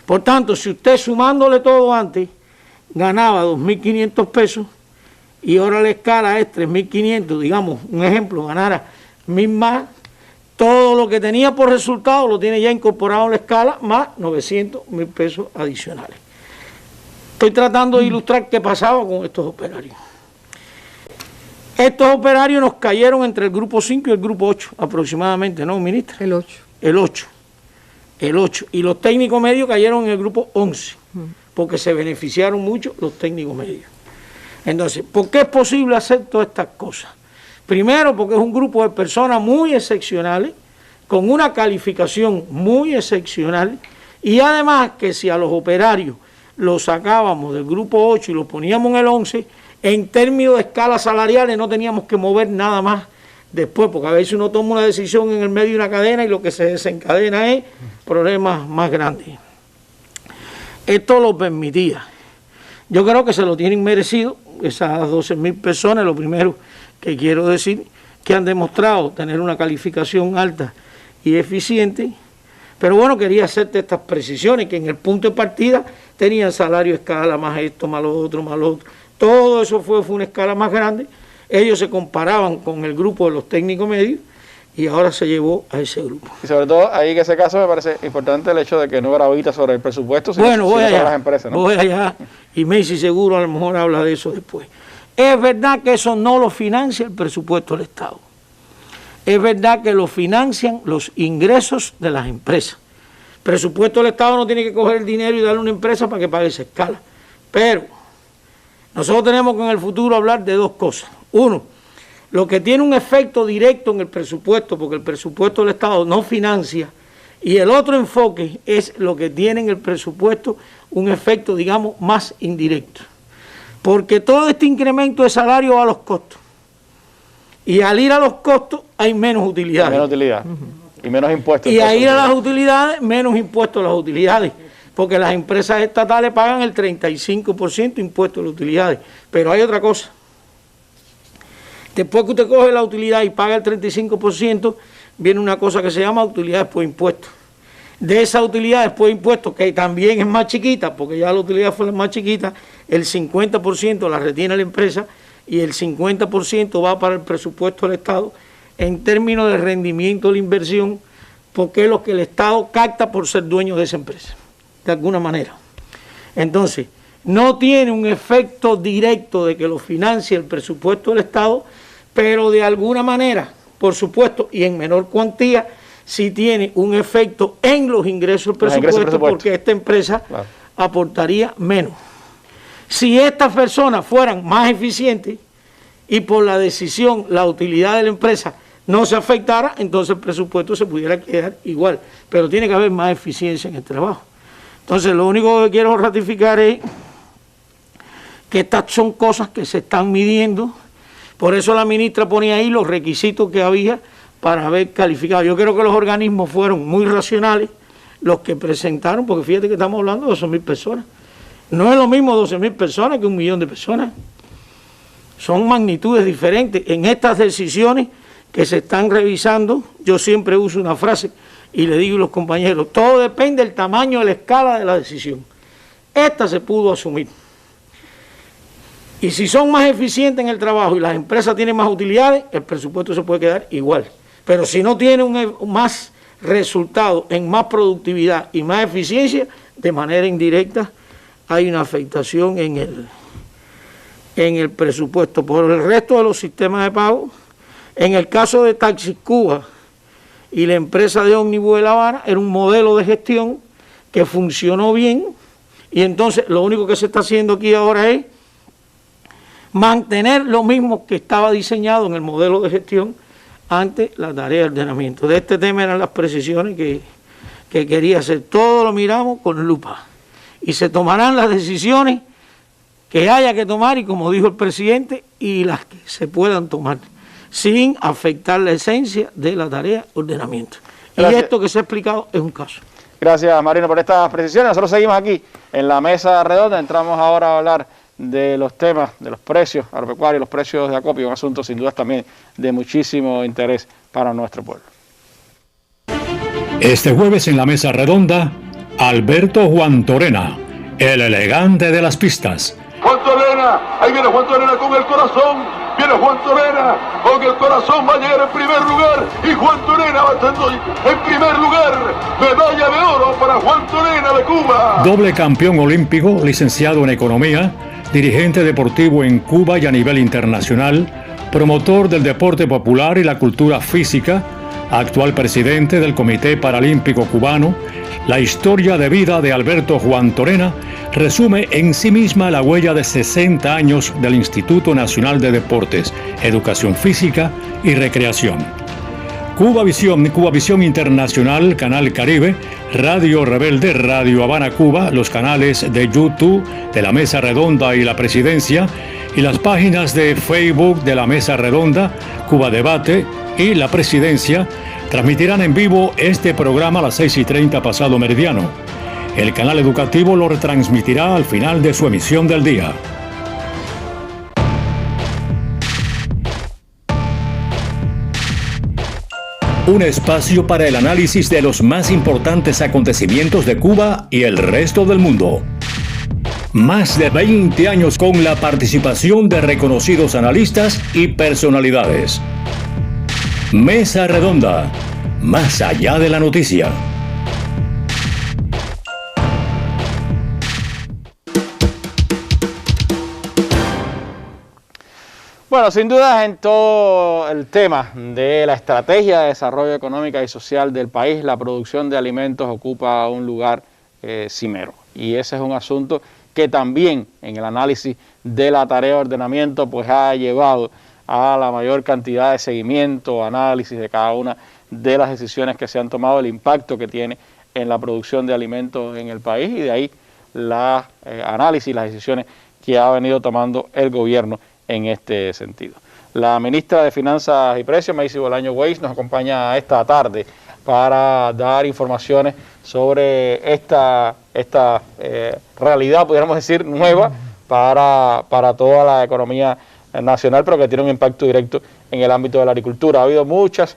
Por tanto, si usted sumándole todo antes, ganaba 2.500 pesos y ahora la escala es 3.500, digamos, un ejemplo, ganara 1.000 más, todo lo que tenía por resultado lo tiene ya incorporado en la escala, más 900.000 pesos adicionales. Estoy tratando de ilustrar qué pasaba con estos operarios. Estos operarios nos cayeron entre el grupo 5 y el grupo 8 aproximadamente, ¿no, ministra? El 8. El 8. El 8. Y los técnicos medios cayeron en el grupo 11, porque se beneficiaron mucho los técnicos medios. Entonces, ¿por qué es posible hacer todas estas cosas? Primero, porque es un grupo de personas muy excepcionales, con una calificación muy excepcional, y además que si a los operarios los sacábamos del grupo 8 y los poníamos en el 11, en términos de escalas salariales no teníamos que mover nada más después, porque a veces uno toma una decisión en el medio de una cadena y lo que se desencadena es problemas más grandes. Esto lo permitía. Yo creo que se lo tienen merecido, esas 12.000 personas, lo primero que quiero decir, que han demostrado tener una calificación alta y eficiente, pero bueno, quería hacerte estas precisiones, que en el punto de partida tenían salario escala, más esto, más lo otro, más lo otro. Todo eso fue una escala más grande. Ellos se comparaban con el grupo de los técnicos medios y ahora se llevó a ese grupo. Y sobre todo ahí en ese caso me parece importante el hecho de que no gravita sobre el presupuesto, sino, bueno, voy sino allá, sobre las empresas, ¿no? Voy allá, y Messi seguro a lo mejor habla de eso después. Es verdad que eso no lo financia el presupuesto del Estado. Es verdad que lo financian los ingresos de las empresas. El presupuesto del Estado no tiene que coger el dinero y darle a una empresa para que pague esa escala. Pero nosotros tenemos que en el futuro hablar de dos cosas. Uno, lo que tiene un efecto directo en el presupuesto, porque el presupuesto del Estado no financia, y el otro enfoque es lo que tiene en el presupuesto un efecto, digamos, más indirecto. Porque todo este incremento de salario va a los costos. Y al ir a los costos hay menos utilidades. Menos utilidad. Y menos impuestos. Y al ir a las utilidades, menos impuestos a las utilidades. Porque las empresas estatales pagan el 35% impuestos a las utilidades. Pero hay otra cosa. Después que usted coge la utilidad y paga el 35%, viene una cosa que se llama utilidades por impuestos. De esas utilidades por impuestos, que también es más chiquita, porque ya la utilidad fue la más chiquita, el 50% la retiene la empresa y el 50% va para el presupuesto del Estado en términos de rendimiento de la inversión, porque es lo que el Estado capta por ser dueño de esa empresa, de alguna manera. Entonces, no tiene un efecto directo de que lo financie el presupuesto del Estado, pero de alguna manera, por supuesto, y en menor cuantía, sí tiene un efecto en los ingresos del presupuesto, porque esta empresa aportaría menos. Si estas personas fueran más eficientes y por la decisión, la utilidad de la empresa no se afectara, entonces el presupuesto se pudiera quedar igual, pero tiene que haber más eficiencia en el trabajo. Entonces, lo único que quiero ratificar es que estas son cosas que se están midiendo. Por eso la ministra ponía ahí los requisitos que había para haber calificado. Yo creo que los organismos fueron muy racionales los que presentaron, porque fíjate que estamos hablando de 12.000 personas. No es lo mismo 12.000 personas que 1 millón de personas. Son magnitudes diferentes. En estas decisiones que se están revisando, yo siempre uso una frase y le digo a los compañeros, todo depende del tamaño de la escala de la decisión. Esta se pudo asumir. Y si son más eficientes en el trabajo y las empresas tienen más utilidades, el presupuesto se puede quedar igual. Pero si no tiene más resultado en más productividad y más eficiencia, de manera indirecta hay una afectación en el presupuesto. Por el resto de los sistemas de pago, en el caso de Taxis Cuba y la empresa de Ómnibus de La Habana, era un modelo de gestión que funcionó bien, y entonces lo único que se está haciendo aquí ahora es mantener lo mismo que estaba diseñado en el modelo de gestión ante la tarea de ordenamiento. De este tema eran las precisiones que quería hacer. Todo lo miramos con lupa y se tomarán las decisiones que haya que tomar, y como dijo el presidente, y las que se puedan tomar sin afectar la esencia de la tarea de ordenamiento. Y esto que se ha explicado es un caso. Gracias, Marino, por estas precisiones. Nosotros seguimos aquí en la mesa redonda. Entramos ahora a hablar de los temas, de los precios agropecuarios, los precios de acopio, un asunto sin duda también de muchísimo interés para nuestro pueblo. Este jueves en la mesa redonda, Alberto Juan Torena, el elegante de las pistas. Juan Torena, ahí viene Juan Torena con el corazón, viene Juan Torena con el corazón, va a llegar en primer lugar y Juan Torena va estando en primer lugar, medalla de oro para Juan Torena de Cuba. Doble campeón olímpico, licenciado en economía, dirigente deportivo en Cuba y a nivel internacional, promotor del deporte popular y la cultura física, actual presidente del Comité Paralímpico Cubano. La historia de vida de Alberto Juan Torena resume en sí misma la huella de 60 años del Instituto Nacional de Deportes, Educación Física y Recreación. Cubavisión Internacional, Canal Caribe, Radio Rebelde, Radio Habana Cuba, los canales de YouTube de la Mesa Redonda y la Presidencia y las páginas de Facebook de la Mesa Redonda, Cuba Debate y la Presidencia transmitirán en vivo este programa a las 6:30 pasado meridiano. El canal educativo lo retransmitirá al final de su emisión del día. Un espacio para el análisis de los más importantes acontecimientos de Cuba y el resto del mundo. Más de 20 años con la participación de reconocidos analistas y personalidades. Mesa Redonda, más allá de la noticia. Bueno, sin duda en todo el tema de la estrategia de desarrollo económico y social del país, la producción de alimentos ocupa un lugar cimero. Y ese es un asunto que también en el análisis de la tarea de ordenamiento pues ha llevado a la mayor cantidad de seguimiento, análisis de cada una de las decisiones que se han tomado, el impacto que tiene en la producción de alimentos en el país y de ahí la análisis, las decisiones que ha venido tomando el gobierno en este sentido. La ministra de Finanzas y Precios, Macy Bolaño Weiss, nos acompaña esta tarde para dar informaciones sobre esta realidad, pudiéramos decir, nueva para toda la economía nacional, pero que tiene un impacto directo en el ámbito de la agricultura. Ha habido muchas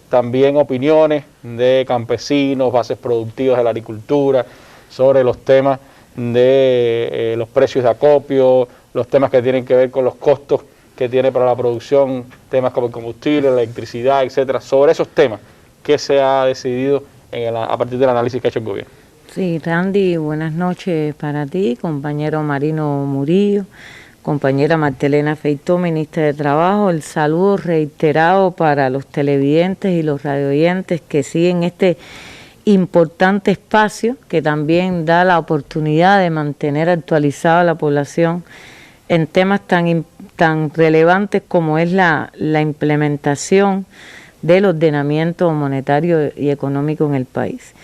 también opiniones de campesinos, bases productivas de la agricultura, sobre los temas de los precios de acopio, los temas que tienen que ver con los costos que tiene para la producción, temas como el combustible, la electricidad, etcétera. Sobre esos temas, ¿qué se ha decidido a partir del análisis que ha hecho el gobierno? Sí, Randy, buenas noches para ti, compañero Marino Murillo, compañera Martelena Feitó, ministra de Trabajo. El saludo reiterado para los televidentes y los radioyentes que siguen este importante espacio que también da la oportunidad de mantener actualizada a la población en temas tan relevantes como es la implementación del ordenamiento monetario y económico en el país.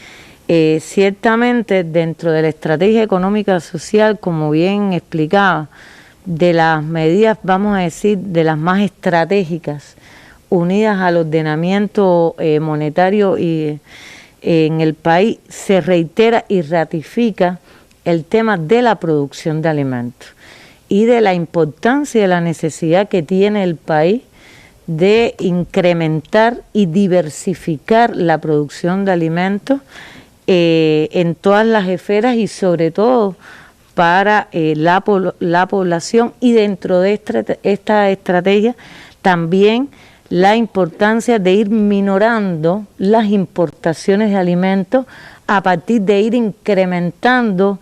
Ciertamente dentro de la estrategia económica social, como bien explicaba, de las medidas, vamos a decir, de las más estratégicas unidas al ordenamiento monetario y en el país, se reitera y ratifica el tema de la producción de alimentos y de la importancia y de la necesidad que tiene el país de incrementar y diversificar la producción de alimentos en todas las esferas y sobre todo para la población, y dentro de esta estrategia también la importancia de ir minorando las importaciones de alimentos a partir de ir incrementando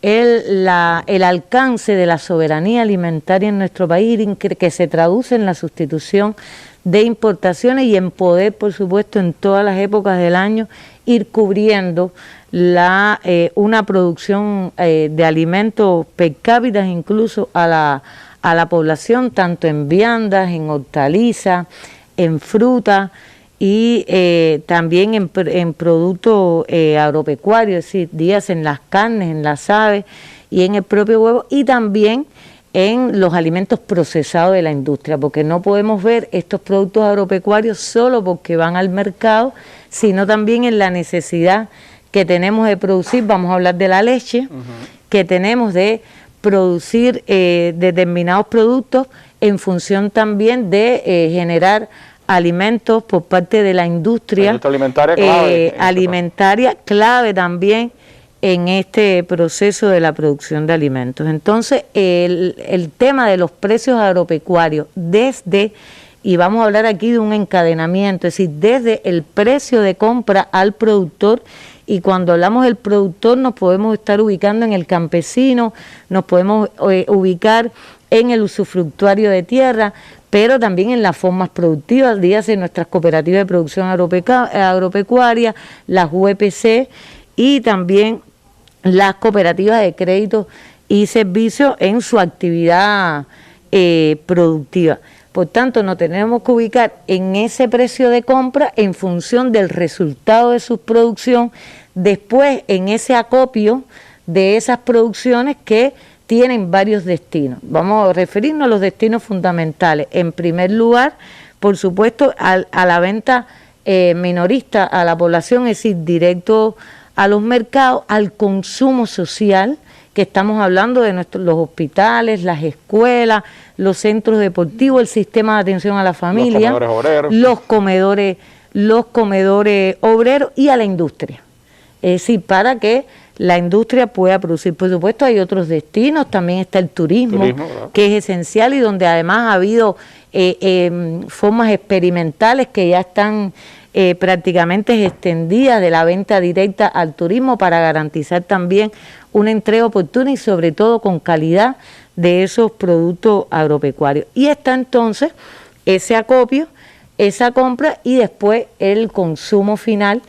el alcance de la soberanía alimentaria en nuestro país, que se traduce en la sustitución de importaciones y en poder, por supuesto, en todas las épocas del año, ir cubriendo una producción de alimentos per cápita, incluso a la población, tanto en viandas, en hortalizas, en fruta y también en productos agropecuarios, es decir, días en las carnes, en las aves y en el propio huevo, y también en los alimentos procesados de la industria, porque no podemos ver estos productos agropecuarios solo porque van al mercado, sino también en la necesidad que tenemos de producir, vamos a hablar de la leche, que tenemos de producir determinados productos en función también de generar alimentos por parte de la industria alimentaria clave también en este proceso de la producción de alimentos. Entonces, el tema de los precios agropecuarios y vamos a hablar aquí de un encadenamiento, es decir, desde el precio de compra al productor, y cuando hablamos del productor nos podemos estar ubicando en el campesino, nos podemos ubicar en el usufructuario de tierra, pero también en las formas productivas, dígase nuestras cooperativas de producción agropecuaria, las UPC y también las cooperativas de crédito y servicios en su actividad productiva. Por tanto, nos tenemos que ubicar en ese precio de compra en función del resultado de su producción, después en ese acopio de esas producciones que tienen varios destinos. Vamos a referirnos a los destinos fundamentales. En primer lugar, por supuesto, a la venta minorista a la población, es decir, directo a los mercados, al consumo social, que estamos hablando de los hospitales, las escuelas, los centros deportivos, el sistema de atención a la familia, los comedores obreros y a la industria. Es decir, para que la industria pueda producir. Por supuesto, hay otros destinos, también está el turismo que es esencial y donde además ha habido formas experimentales que ya están prácticamente extendidas de la venta directa al turismo para garantizar también una entrega oportuna y sobre todo con calidad de esos productos agropecuarios. Y está entonces ese acopio, esa compra y después el consumo final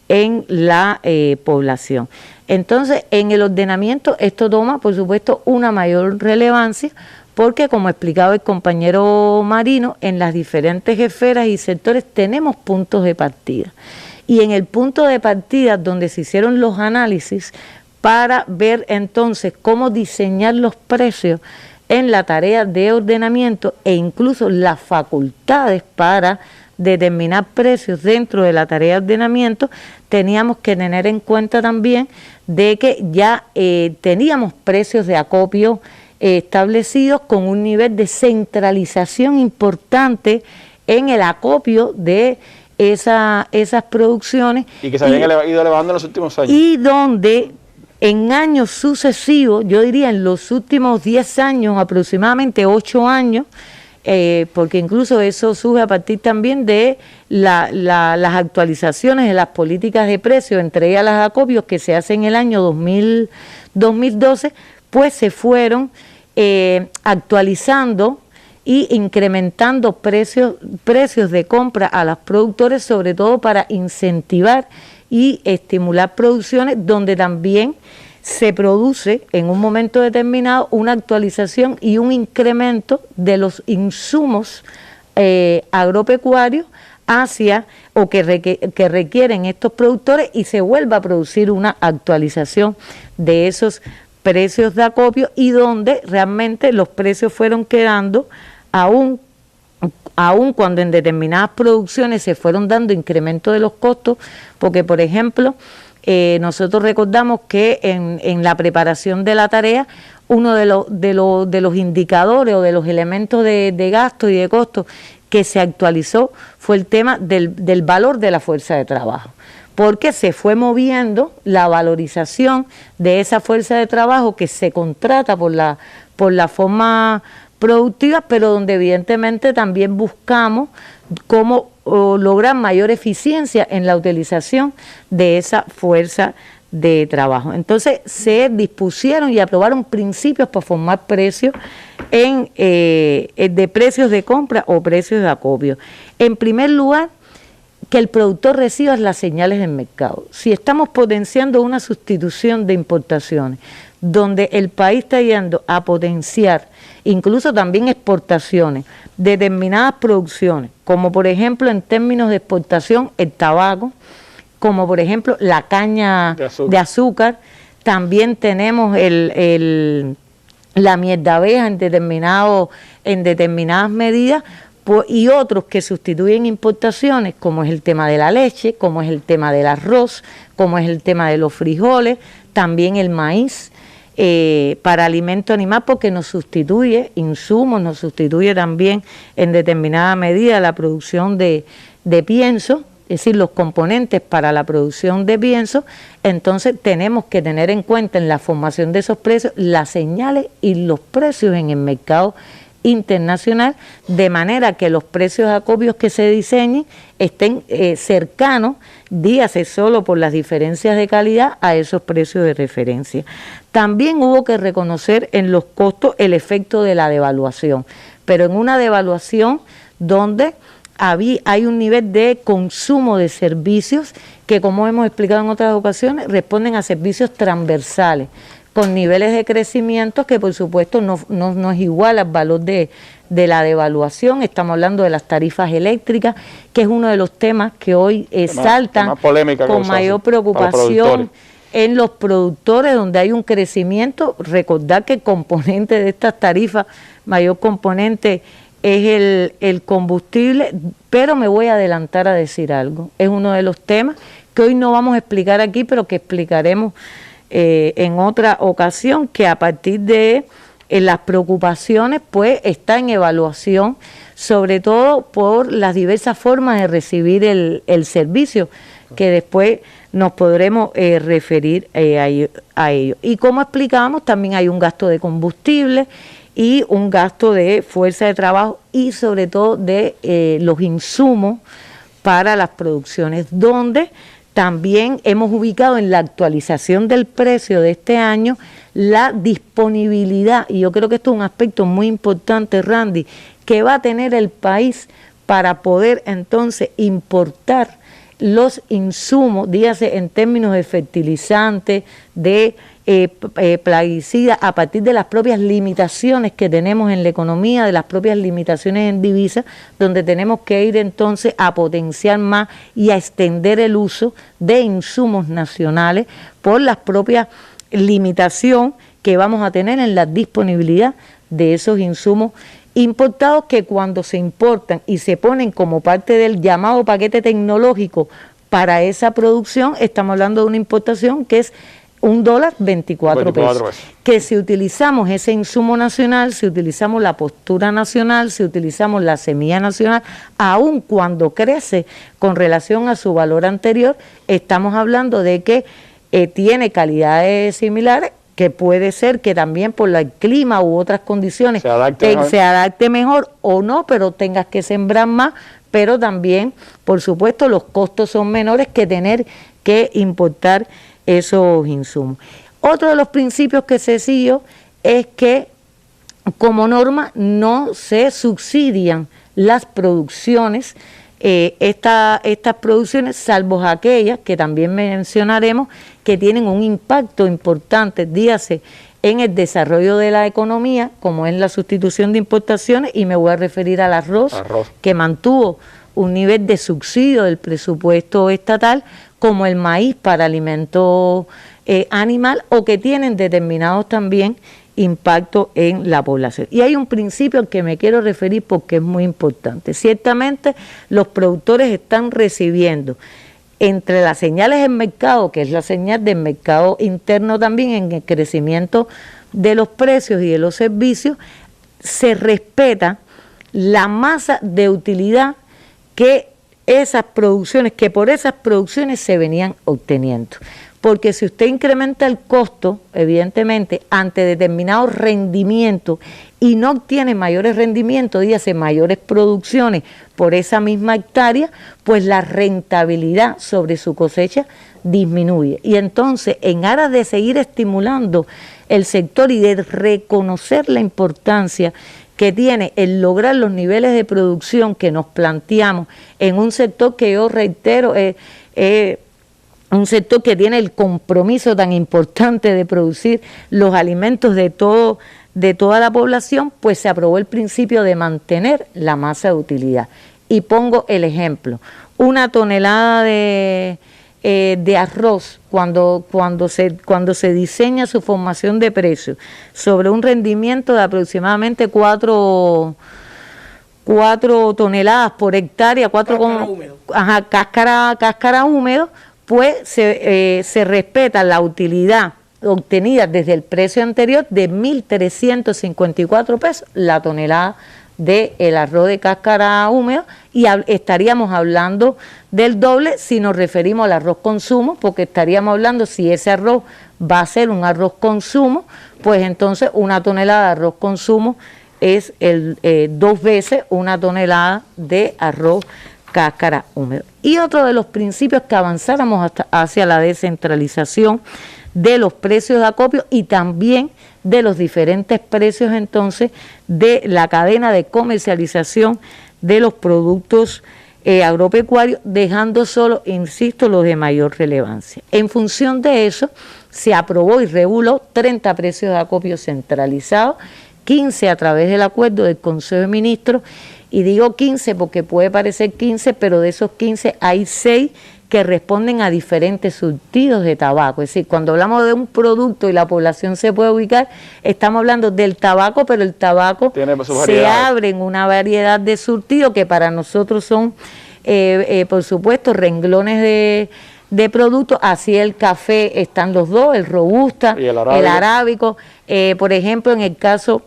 en la población. Entonces, en el ordenamiento esto toma, por supuesto, una mayor relevancia porque, como explicaba el compañero Marino, en las diferentes esferas y sectores tenemos puntos de partida. Y en el punto de partida donde se hicieron los análisis para ver entonces cómo diseñar los precios en la tarea de ordenamiento e incluso las facultades para determinar precios dentro de la tarea de ordenamiento, teníamos que tener en cuenta también de que ya teníamos precios de acopio establecidos con un nivel de centralización importante en el acopio de esas producciones. Y que se habían ido elevando en los últimos años. Y donde en años sucesivos, yo diría en los últimos 10 años, aproximadamente 8 años, porque incluso eso surge a partir también de las actualizaciones de las políticas de precios, entre ellas las acopios que se hacen en el año 2012, pues se fueron actualizando y incrementando precios de compra a los productores, sobre todo para incentivar y estimular producciones donde también se produce en un momento determinado una actualización y un incremento de los insumos agropecuarios hacia o que requieren estos productores y se vuelva a producir una actualización de esos precios de acopio y donde realmente los precios fueron quedando aún cuando en determinadas producciones se fueron dando incrementos de los costos, porque por ejemplo nosotros recordamos que en la preparación de la tarea uno de los indicadores o de los elementos de gasto y de costo que se actualizó fue el tema del valor de la fuerza de trabajo, porque se fue moviendo la valorización de esa fuerza de trabajo que se contrata por la forma productiva, pero donde evidentemente también buscamos cómo lograr mayor eficiencia en la utilización de esa fuerza de trabajo. Entonces se dispusieron y aprobaron principios para formar precios de precios de compra o precios de acopio. En primer lugar, que el productor reciba las señales del mercado. Si estamos potenciando una sustitución de importaciones, donde el país está yendo a potenciar incluso también exportaciones, determinadas producciones, como por ejemplo en términos de exportación el tabaco, como por ejemplo la caña de azúcar, también tenemos la miel de abeja en determinadas medidas, y otros que sustituyen importaciones, como es el tema de la leche, como es el tema del arroz, como es el tema de los frijoles, también el maíz para alimento animal, porque nos sustituye insumos, nos sustituye también en determinada medida la producción de pienso, es decir, los componentes para la producción de pienso. Entonces tenemos que tener en cuenta en la formación de esos precios las señales y los precios en el mercado internacional, de manera que los precios de acopios que se diseñen estén cercanos, dígase solo por las diferencias de calidad, a esos precios de referencia. También hubo que reconocer en los costos el efecto de la devaluación, pero en una devaluación donde hay un nivel de consumo de servicios que, como hemos explicado en otras ocasiones, responden a servicios transversales, con niveles de crecimiento que por supuesto no es igual al valor de la devaluación. Estamos hablando de las tarifas eléctricas, que es uno de los temas que hoy saltan con mayor preocupación en los productores, donde hay un crecimiento. Recordar que el componente de estas tarifas, mayor componente es el combustible, pero me voy a adelantar a decir algo. Es uno de los temas que hoy no vamos a explicar aquí, pero que explicaremos en otra ocasión, que a partir de las preocupaciones pues está en evaluación, sobre todo por las diversas formas de recibir el servicio, que después nos podremos referir a ello. Y como explicábamos, también hay un gasto de combustible y un gasto de fuerza de trabajo y sobre todo de los insumos para las producciones, donde también hemos ubicado en la actualización del precio de este año la disponibilidad, y yo creo que esto es un aspecto muy importante, Randy, que va a tener el país para poder entonces importar los insumos, dígase en términos de fertilizantes, de plaguicidas, a partir de las propias limitaciones que tenemos en la economía, de las propias limitaciones en divisas, donde tenemos que ir entonces a potenciar más y a extender el uso de insumos nacionales por las propias limitaciones que vamos a tener en la disponibilidad de esos insumos importados, que cuando se importan y se ponen como parte del llamado paquete tecnológico para esa producción, estamos hablando de una importación que es $1.24 pesos. Que si utilizamos ese insumo nacional, si utilizamos la postura nacional, si utilizamos la semilla nacional, aun cuando crece con relación a su valor anterior, estamos hablando de que tiene calidades similares, que puede ser que también por el clima u otras condiciones se adapte mejor o no, pero tengas que sembrar más, pero también, por supuesto, los costos son menores que tener que importar esos insumos. Otro de los principios que se siguió es que como norma no se subsidian las producciones, estas producciones, salvo aquellas que también mencionaremos que tienen un impacto importante, dígase, en el desarrollo de la economía, como es la sustitución de importaciones, y me voy a referir al arroz. Que mantuvo un nivel de subsidio del presupuesto estatal, como el maíz para alimento animal, o que tienen determinados también impacto en la población. Y hay un principio al que me quiero referir porque es muy importante. Ciertamente los productores están recibiendo, entre las señales del mercado, que es la señal del mercado interno también, en el crecimiento de los precios y de los servicios, se respeta la masa de utilidad que por esas producciones se venían obteniendo. Porque si usted incrementa el costo, evidentemente, ante determinados rendimientos y no obtiene mayores rendimientos, dígase mayores producciones por esa misma hectárea, pues la rentabilidad sobre su cosecha disminuye. Y entonces, en aras de seguir estimulando el sector y de reconocer la importancia que tiene el lograr los niveles de producción que nos planteamos en un sector que yo reitero, un sector que tiene el compromiso tan importante de producir los alimentos de toda la población, pues se aprobó el principio de mantener la masa de utilidad. Y pongo el ejemplo, una tonelada de de arroz, cuando se diseña su formación de precios sobre un rendimiento de aproximadamente 4 toneladas por hectárea, cáscara húmedo, pues se respeta la utilidad obtenida desde el precio anterior de 1.354 pesos la tonelada del arroz de cáscara húmeda, y estaríamos hablando del doble si nos referimos al arroz consumo, porque estaríamos hablando, si ese arroz va a ser un arroz consumo, pues entonces una tonelada de arroz consumo es 2 veces una tonelada de arroz cáscara húmeda. Y otro de los principios, que avanzáramos hacia la descentralización de los precios de acopio y también de los diferentes precios entonces de la cadena de comercialización de los productos agropecuarios, dejando solo, insisto, los de mayor relevancia. En función de eso, se aprobó y reguló 30 precios de acopio centralizados, 15 a través del acuerdo del Consejo de Ministros, y digo 15 porque puede parecer 15, pero de esos 15 hay 6 que responden a diferentes surtidos de tabaco. Es decir, cuando hablamos de un producto y la población se puede ubicar, estamos hablando del tabaco, pero el tabaco se abre en una variedad de surtidos que para nosotros son, por supuesto, renglones de productos. Así el café están los dos, el robusta, el arábico. Por ejemplo, en el caso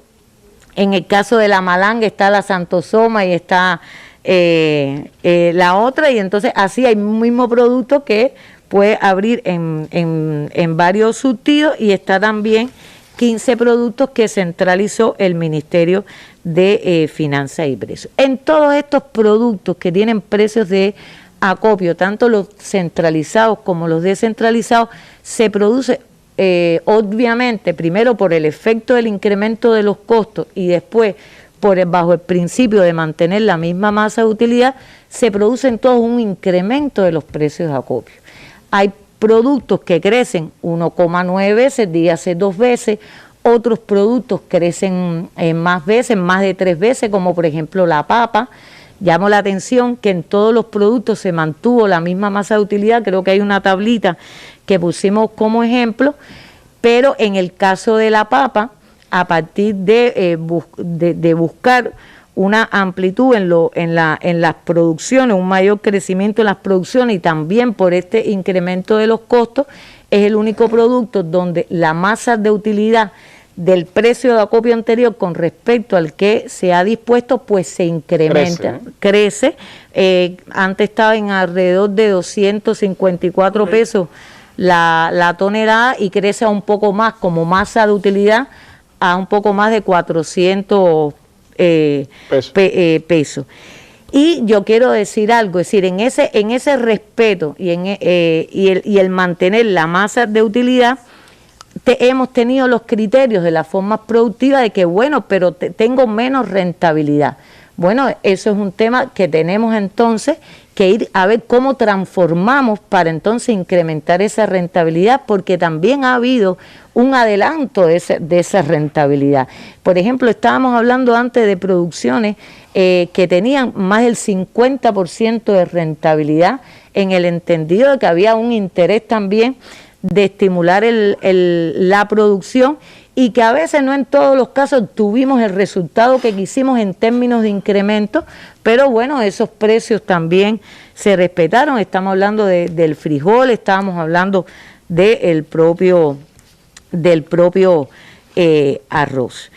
de la malanga está la santosoma y está la otra, y entonces así hay un mismo producto que puede abrir en varios surtidos, y está también 15 productos que centralizó el Ministerio de Finanzas y Precios. En todos estos productos que tienen precios de acopio, tanto los centralizados como los descentralizados, se produce obviamente primero por el efecto del incremento de los costos y después bajo el principio de mantener la misma masa de utilidad, se produce en todo un incremento de los precios de acopio. Hay productos que crecen 1,9 veces, dígase 2 veces, otros productos crecen más veces, más de 3 veces, como por ejemplo la papa. Llamo la atención que en todos los productos se mantuvo la misma masa de utilidad, creo que hay una tablita que pusimos como ejemplo, pero en el caso de la papa, a partir de buscar una amplitud en las producciones, un mayor crecimiento en las producciones, y también por este incremento de los costos, es el único producto donde la masa de utilidad del precio de acopio anterior con respecto al que se ha dispuesto, pues se incrementa, crece. Antes estaba en alrededor de 254 pesos la tonelada, y crece a un poco más como masa de utilidad, a un poco más de 400 pesos. Y yo quiero decir algo, es decir, en ese respeto y el mantener la masa de utilidad, hemos tenido los criterios de las formas productivas de que, bueno, pero tengo menos rentabilidad. Bueno, eso es un tema que tenemos entonces que ir a ver cómo transformamos para entonces incrementar esa rentabilidad, porque también ha habido un adelanto de esa rentabilidad. Por ejemplo, estábamos hablando antes de producciones que tenían más del 50% de rentabilidad, en el entendido de que había un interés también de estimular la producción, y que a veces no en todos los casos tuvimos el resultado que quisimos en términos de incremento, pero bueno, esos precios también se respetaron. Estamos hablando del frijol, estábamos hablando del propio arroz.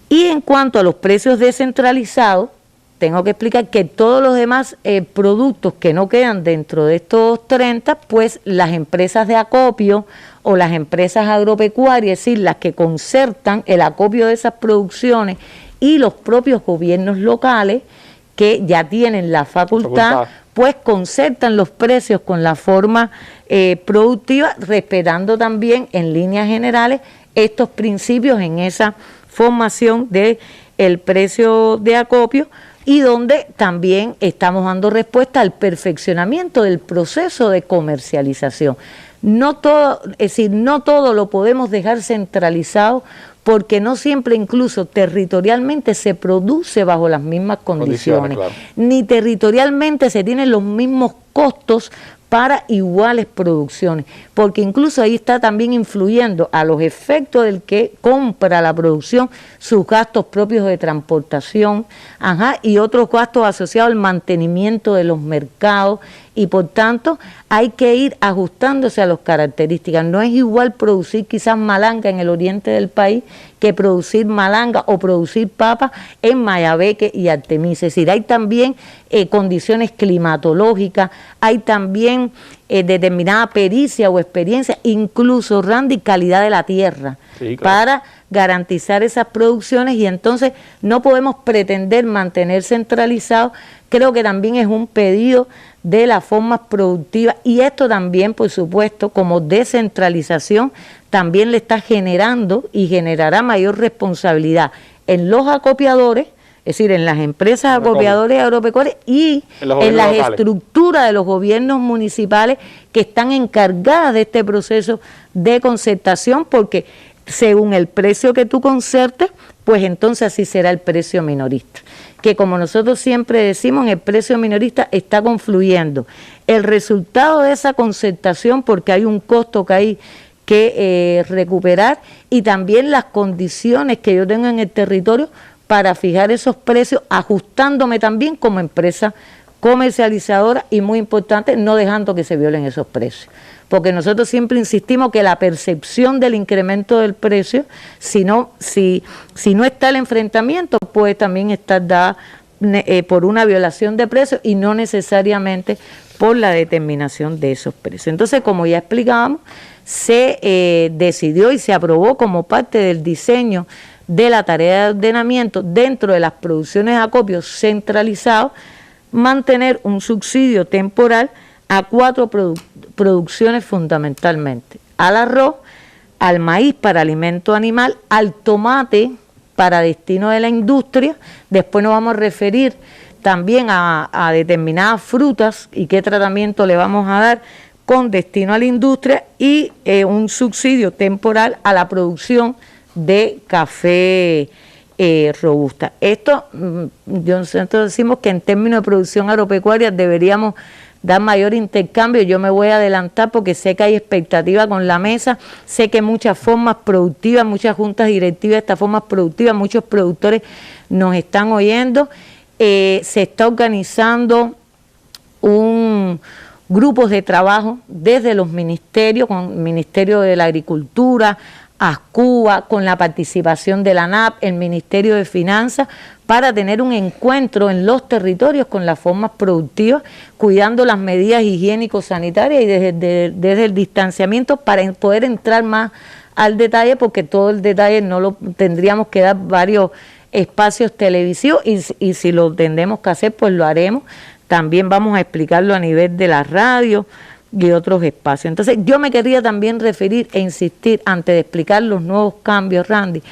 Y en cuanto a los precios descentralizados, tengo que explicar que todos los demás productos que no quedan dentro de estos 30, pues las empresas de acopio o las empresas agropecuarias, es decir, las que concertan el acopio de esas producciones, y los propios gobiernos locales que ya tienen la facultad, pues concertan los precios con la forma productiva, respetando también en líneas generales estos principios en esa formación del precio de acopio, y donde también estamos dando respuesta al perfeccionamiento del proceso de comercialización. No todo, es decir, no todo lo podemos dejar centralizado, porque no siempre, incluso territorialmente, se produce bajo las mismas condiciones, claro. Ni territorialmente se tienen los mismos costos para iguales producciones, porque incluso ahí está también influyendo a los efectos del que compra la producción sus gastos propios de transportación, y otros gastos asociados al mantenimiento de los mercados, y por tanto hay que ir ajustándose a las características. No es igual producir quizás malanga en el oriente del país que producir malanga o producir papa en Mayabeque y Artemisa. Es decir, hay también condiciones climatológicas, hay también determinada pericia o experiencia, incluso, Randy, calidad de la tierra, sí, claro, para garantizar esas producciones, y entonces no podemos pretender mantener centralizados. Creo que también es un pedido de las formas productivas, y esto también, por supuesto, como descentralización, también le está generando y generará mayor responsabilidad en los acopiadores, es decir, en las empresas acopiadoras agropecuarias y en las estructuras de los gobiernos municipales que están encargadas de este proceso de concertación, porque según el precio que tú concertes, pues entonces así será el precio minorista, que como nosotros siempre decimos, en el precio minorista está confluyendo el resultado de esa concertación, porque hay un costo que hay que recuperar, y también las condiciones que yo tengo en el territorio para fijar esos precios, ajustándome también como empresa comercializadora, y muy importante, no dejando que se violen esos precios. Porque nosotros siempre insistimos que la percepción del incremento del precio, si no está el enfrentamiento, puede también estar dada por una violación de precios y no necesariamente por la determinación de esos precios. Entonces, como ya explicábamos, se decidió y se aprobó como parte del diseño de la tarea de ordenamiento dentro de las producciones de acopio centralizados, mantener un subsidio temporal a 4 producciones fundamentalmente: al arroz, al maíz para alimento animal, al tomate para destino de la industria. Después nos vamos a referir también a determinadas frutas y qué tratamiento le vamos a dar con destino a la industria, y un subsidio temporal a la producción de café robusta. Esto, nosotros decimos que en términos de producción agropecuaria deberíamos dar mayor intercambio. Yo me voy a adelantar porque sé que hay expectativa con la mesa, sé que muchas formas productivas, muchas juntas directivas de estas formas productivas, muchos productores nos están oyendo. Se está organizando un grupos de trabajo desde los ministerios, con el Ministerio de la Agricultura, ASCUA, con la participación de la ANAP, el Ministerio de Finanzas, para tener un encuentro en los territorios con las formas productivas, cuidando las medidas higiénico-sanitarias y desde el distanciamiento, para poder entrar más al detalle, porque todo el detalle no lo tendríamos que dar varios espacios televisivos, y si lo tendremos que hacer, pues lo haremos. También vamos a explicarlo a nivel de la radio y otros espacios. Entonces, yo me quería también referir e insistir, antes de explicar los nuevos cambios, Randy,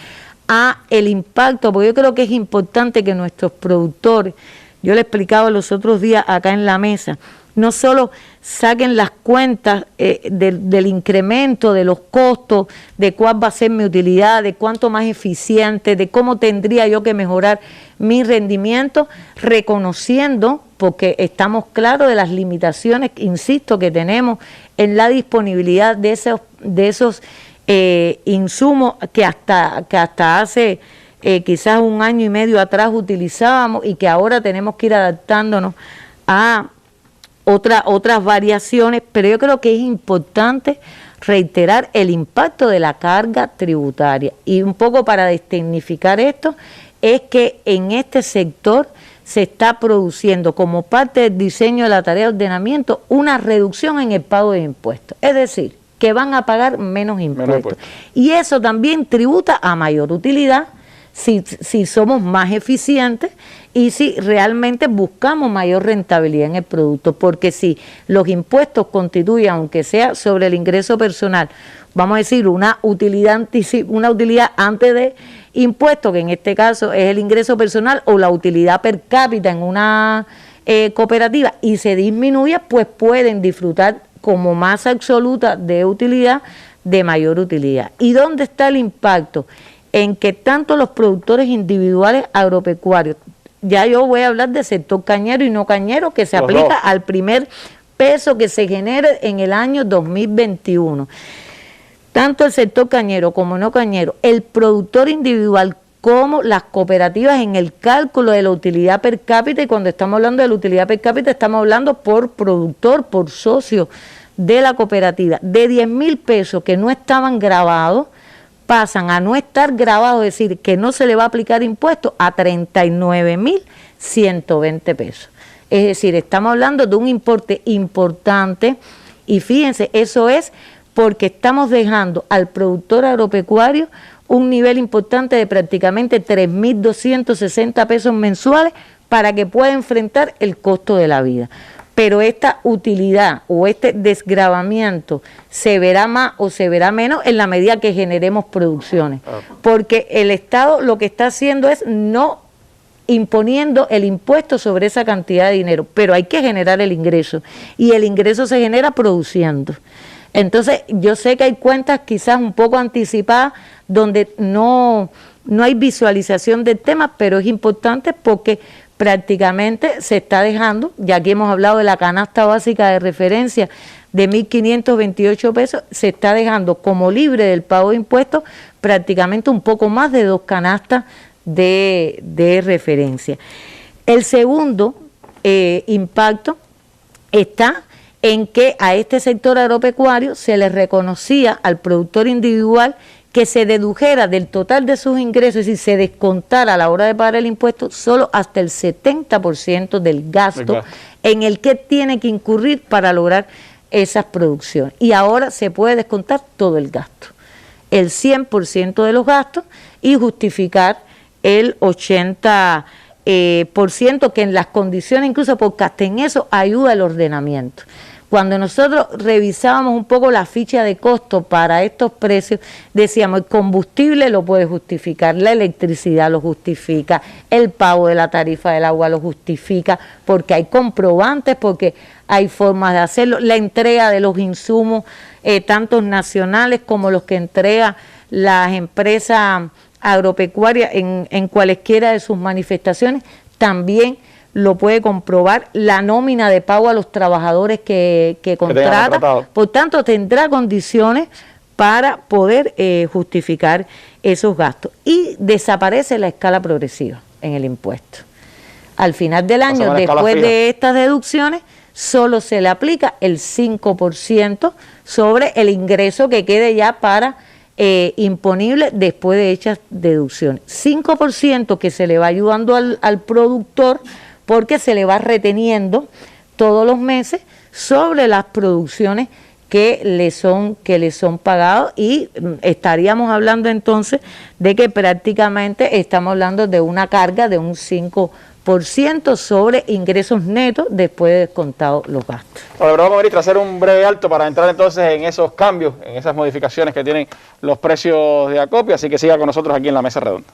a el impacto, porque yo creo que es importante que nuestros productores, yo le explicaba los otros días acá en la mesa, no solo saquen las cuentas del incremento, de los costos, de cuál va a ser mi utilidad, de cuánto más eficiente, de cómo tendría yo que mejorar mi rendimiento, reconociendo, porque estamos claros de las limitaciones, insisto, que tenemos en la disponibilidad de esos insumos que hasta hace quizás 1 año y medio atrás utilizábamos, y que ahora tenemos que ir adaptándonos a otras variaciones. Pero yo creo que es importante reiterar el impacto de la carga tributaria, y un poco para destignificar esto, es que en este sector se está produciendo, como parte del diseño de la tarea de ordenamiento, una reducción en el pago de impuestos, es decir, que van a pagar menos impuestos. Y eso también tributa a mayor utilidad si somos más eficientes y si realmente buscamos mayor rentabilidad en el producto, porque si los impuestos constituyen, aunque sea sobre el ingreso personal, vamos a decir una utilidad antes de impuestos, que en este caso es el ingreso personal o la utilidad per cápita en una cooperativa, y se disminuye, pues pueden disfrutar como masa absoluta de utilidad, de mayor utilidad. ¿Y dónde está el impacto? En que tanto los productores individuales agropecuarios, ya yo voy a hablar del sector cañero y no cañero, que se aplica al primer peso que se genere en el año 2021. Tanto el sector cañero como no cañero, el productor individual como las cooperativas en el cálculo de la utilidad per cápita, y cuando estamos hablando de la utilidad per cápita estamos hablando por productor, por socio de la cooperativa, de 10.000 pesos que no estaban grabados, pasan a no estar grabados, es decir, que no se le va a aplicar impuesto, a 39.120 pesos. Es decir, estamos hablando de un importe importante y fíjense, eso es porque estamos dejando al productor agropecuario un nivel importante de prácticamente 3.260 pesos mensuales para que pueda enfrentar el costo de la vida. Pero esta utilidad o este desgravamiento se verá más o se verá menos en la medida que generemos producciones. Porque el Estado lo que está haciendo es no imponiendo el impuesto sobre esa cantidad de dinero, pero hay que generar el ingreso, y el ingreso se genera produciendo. Entonces, yo sé que hay cuentas quizás un poco anticipadas donde no hay visualización del tema, pero es importante porque prácticamente se está dejando, ya que hemos hablado de la canasta básica de referencia de 1.528 pesos, se está dejando como libre del pago de impuestos prácticamente un poco más de 2 canastas de referencia. El segundo impacto está en que a este sector agropecuario se le reconocía al productor individual que se dedujera del total de sus ingresos, es decir, se descontara a la hora de pagar el impuesto solo hasta el 70% del gasto en el que tiene que incurrir para lograr esas producciones. Y ahora se puede descontar todo el gasto, el 100% de los gastos, y justificar el 80% que en las condiciones, incluso porque hasta en eso ayuda el ordenamiento. Cuando nosotros revisábamos un poco la ficha de costo para estos precios, decíamos, el combustible lo puede justificar, la electricidad lo justifica, el pago de la tarifa del agua lo justifica, porque hay comprobantes, porque hay formas de hacerlo, la entrega de los insumos, tanto nacionales como los que entrega las empresas agropecuarias en cualesquiera de sus manifestaciones, también lo puede comprobar, la nómina de pago a los trabajadores que contrata, por tanto tendrá condiciones para poder justificar esos gastos, y desaparece la escala progresiva en el impuesto. Al final del año, después de estas deducciones, solo se le aplica el 5% sobre el ingreso que quede ya para imponible después de hechas deducciones. 5% que se le va ayudando al productor, porque se le va reteniendo todos los meses sobre las producciones que le son pagadas, y estaríamos hablando entonces de que prácticamente estamos hablando de una carga de un 5% sobre ingresos netos después de descontados los gastos. Bueno, vamos, ministra, a hacer un breve alto para entrar entonces en esos cambios, en esas modificaciones que tienen los precios de acopio, así que siga con nosotros aquí en la mesa redonda.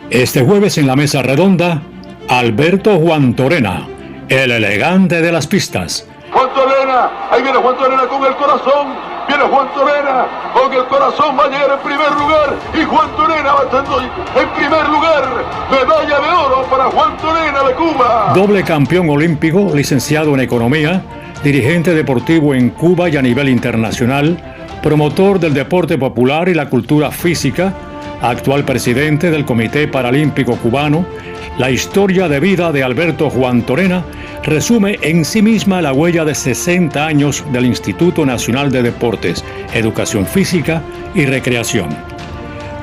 Este jueves en la mesa redonda, Alberto Juan Torena, el elegante de las pistas. Juan Torena, ahí viene Juan Torena con el corazón, viene Juan Torena con el corazón, va a llegar en primer lugar, y Juan Torena va estando en primer lugar, medalla de oro para Juan Torena de Cuba. Doble campeón olímpico, licenciado en economía, dirigente deportivo en Cuba y a nivel internacional, promotor del deporte popular y la cultura física, actual presidente del Comité Paralímpico Cubano. La historia de vida de Alberto Juan Torena resume en sí misma la huella de 60 años del Instituto Nacional de Deportes, Educación Física y Recreación.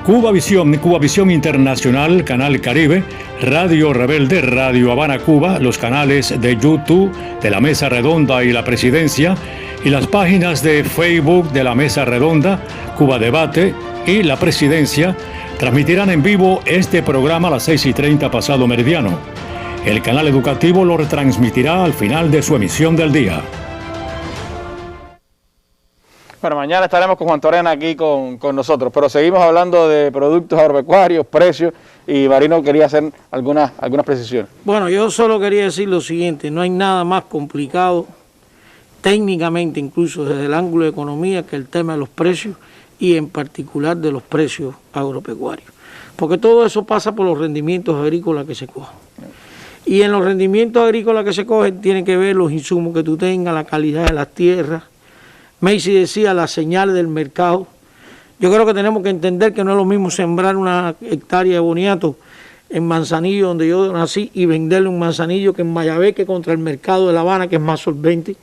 Cubavisión Internacional, Canal Caribe, Radio Rebelde, Radio Habana Cuba, los canales de YouTube de la Mesa Redonda y la Presidencia, y las páginas de Facebook de la Mesa Redonda, Cuba Debate y La Presidencia transmitirán en vivo este programa a las 6:30 pasado meridiano. El canal educativo lo retransmitirá al final de su emisión del día. Bueno, mañana estaremos con Juan Torena aquí con nosotros, pero seguimos hablando de productos agropecuarios, precios, y Marino quería hacer algunas precisiones. Bueno, yo solo quería decir lo siguiente: no hay nada más complicado, técnicamente incluso desde el ángulo de economía, que el tema de los precios y en particular de los precios agropecuarios. Porque todo eso pasa por los rendimientos agrícolas que se cogen. Y en los rendimientos agrícolas que se cogen tienen que ver los insumos que tú tengas, la calidad de las tierras. Macy decía las señales del mercado. Yo creo que tenemos que entender que no es lo mismo sembrar una hectárea de boniato en Manzanillo, donde yo nací, y venderle un Manzanillo que en Mayabé, que contra el mercado de La Habana, que es más solvente.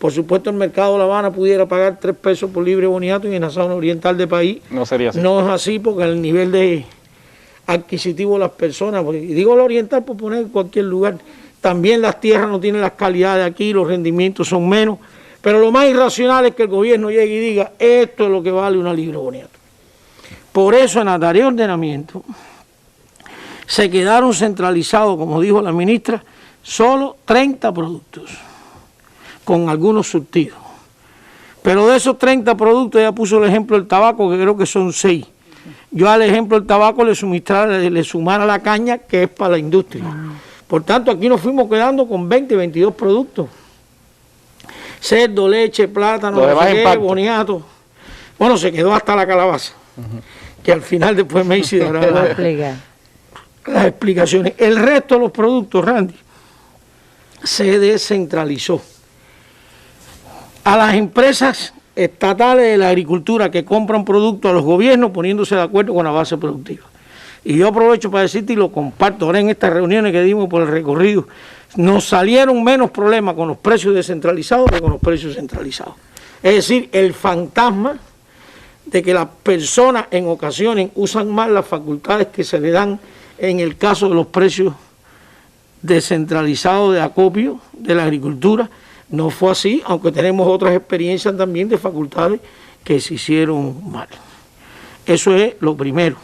Por supuesto, el mercado de La Habana pudiera pagar 3 pesos por libre boniato y en la zona oriental del país no sería así. No es así, porque el nivel de adquisitivo de las personas, porque, y digo la oriental por poner en cualquier lugar, también las tierras no tienen las calidades de aquí, los rendimientos son menos. Pero lo más irracional es que el gobierno llegue y diga: esto es lo que vale una libre boniato. Por eso en la tarea de ordenamiento se quedaron centralizados, como dijo la ministra, solo 30 productos, con algunos surtidos. Pero de esos 30 productos, ella puso el ejemplo del tabaco, que creo que son 6. Yo al ejemplo del tabaco le sumara la caña, que es para la industria. Por tanto, aquí nos fuimos quedando con 20, 22 productos. Cerdo, leche, plátano, boniato. Bueno, se quedó hasta la calabaza, que al final después Macy dará las explicaciones. El resto de los productos, Randy, se descentralizó a las empresas estatales de la agricultura que compran productos a los gobiernos, poniéndose de acuerdo con la base productiva. Y yo aprovecho para decirte, y lo comparto ahora en estas reuniones que dimos por el recorrido, nos salieron menos problemas con los precios descentralizados que con los precios centralizados. Es decir, el fantasma de que las personas en ocasiones usan más las facultades que se le dan en el caso de los precios descentralizados de acopio de la agricultura, no fue así, aunque tenemos otras experiencias también de facultades que se hicieron mal. Eso es lo primero.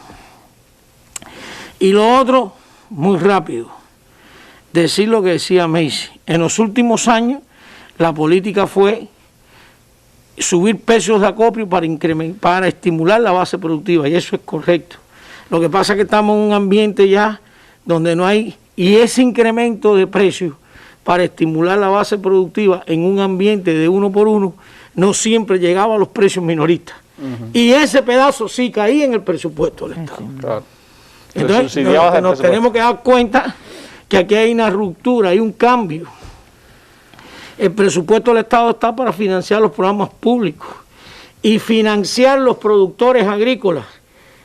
Y lo otro, muy rápido, decir lo que decía Macy. En los últimos años la política fue subir precios de acopio para estimular la base productiva, y eso es correcto. Lo que pasa es que estamos en un ambiente ya donde no hay, y ese incremento de precios para estimular la base productiva en un ambiente de 1 por 1 no siempre llegaba a los precios minoristas. Y ese pedazo sí caía en el presupuesto del Estado. Claro. Entonces nos tenemos que dar cuenta que aquí hay una ruptura, hay un cambio. El presupuesto del Estado está para financiar los programas públicos y financiar los productores agrícolas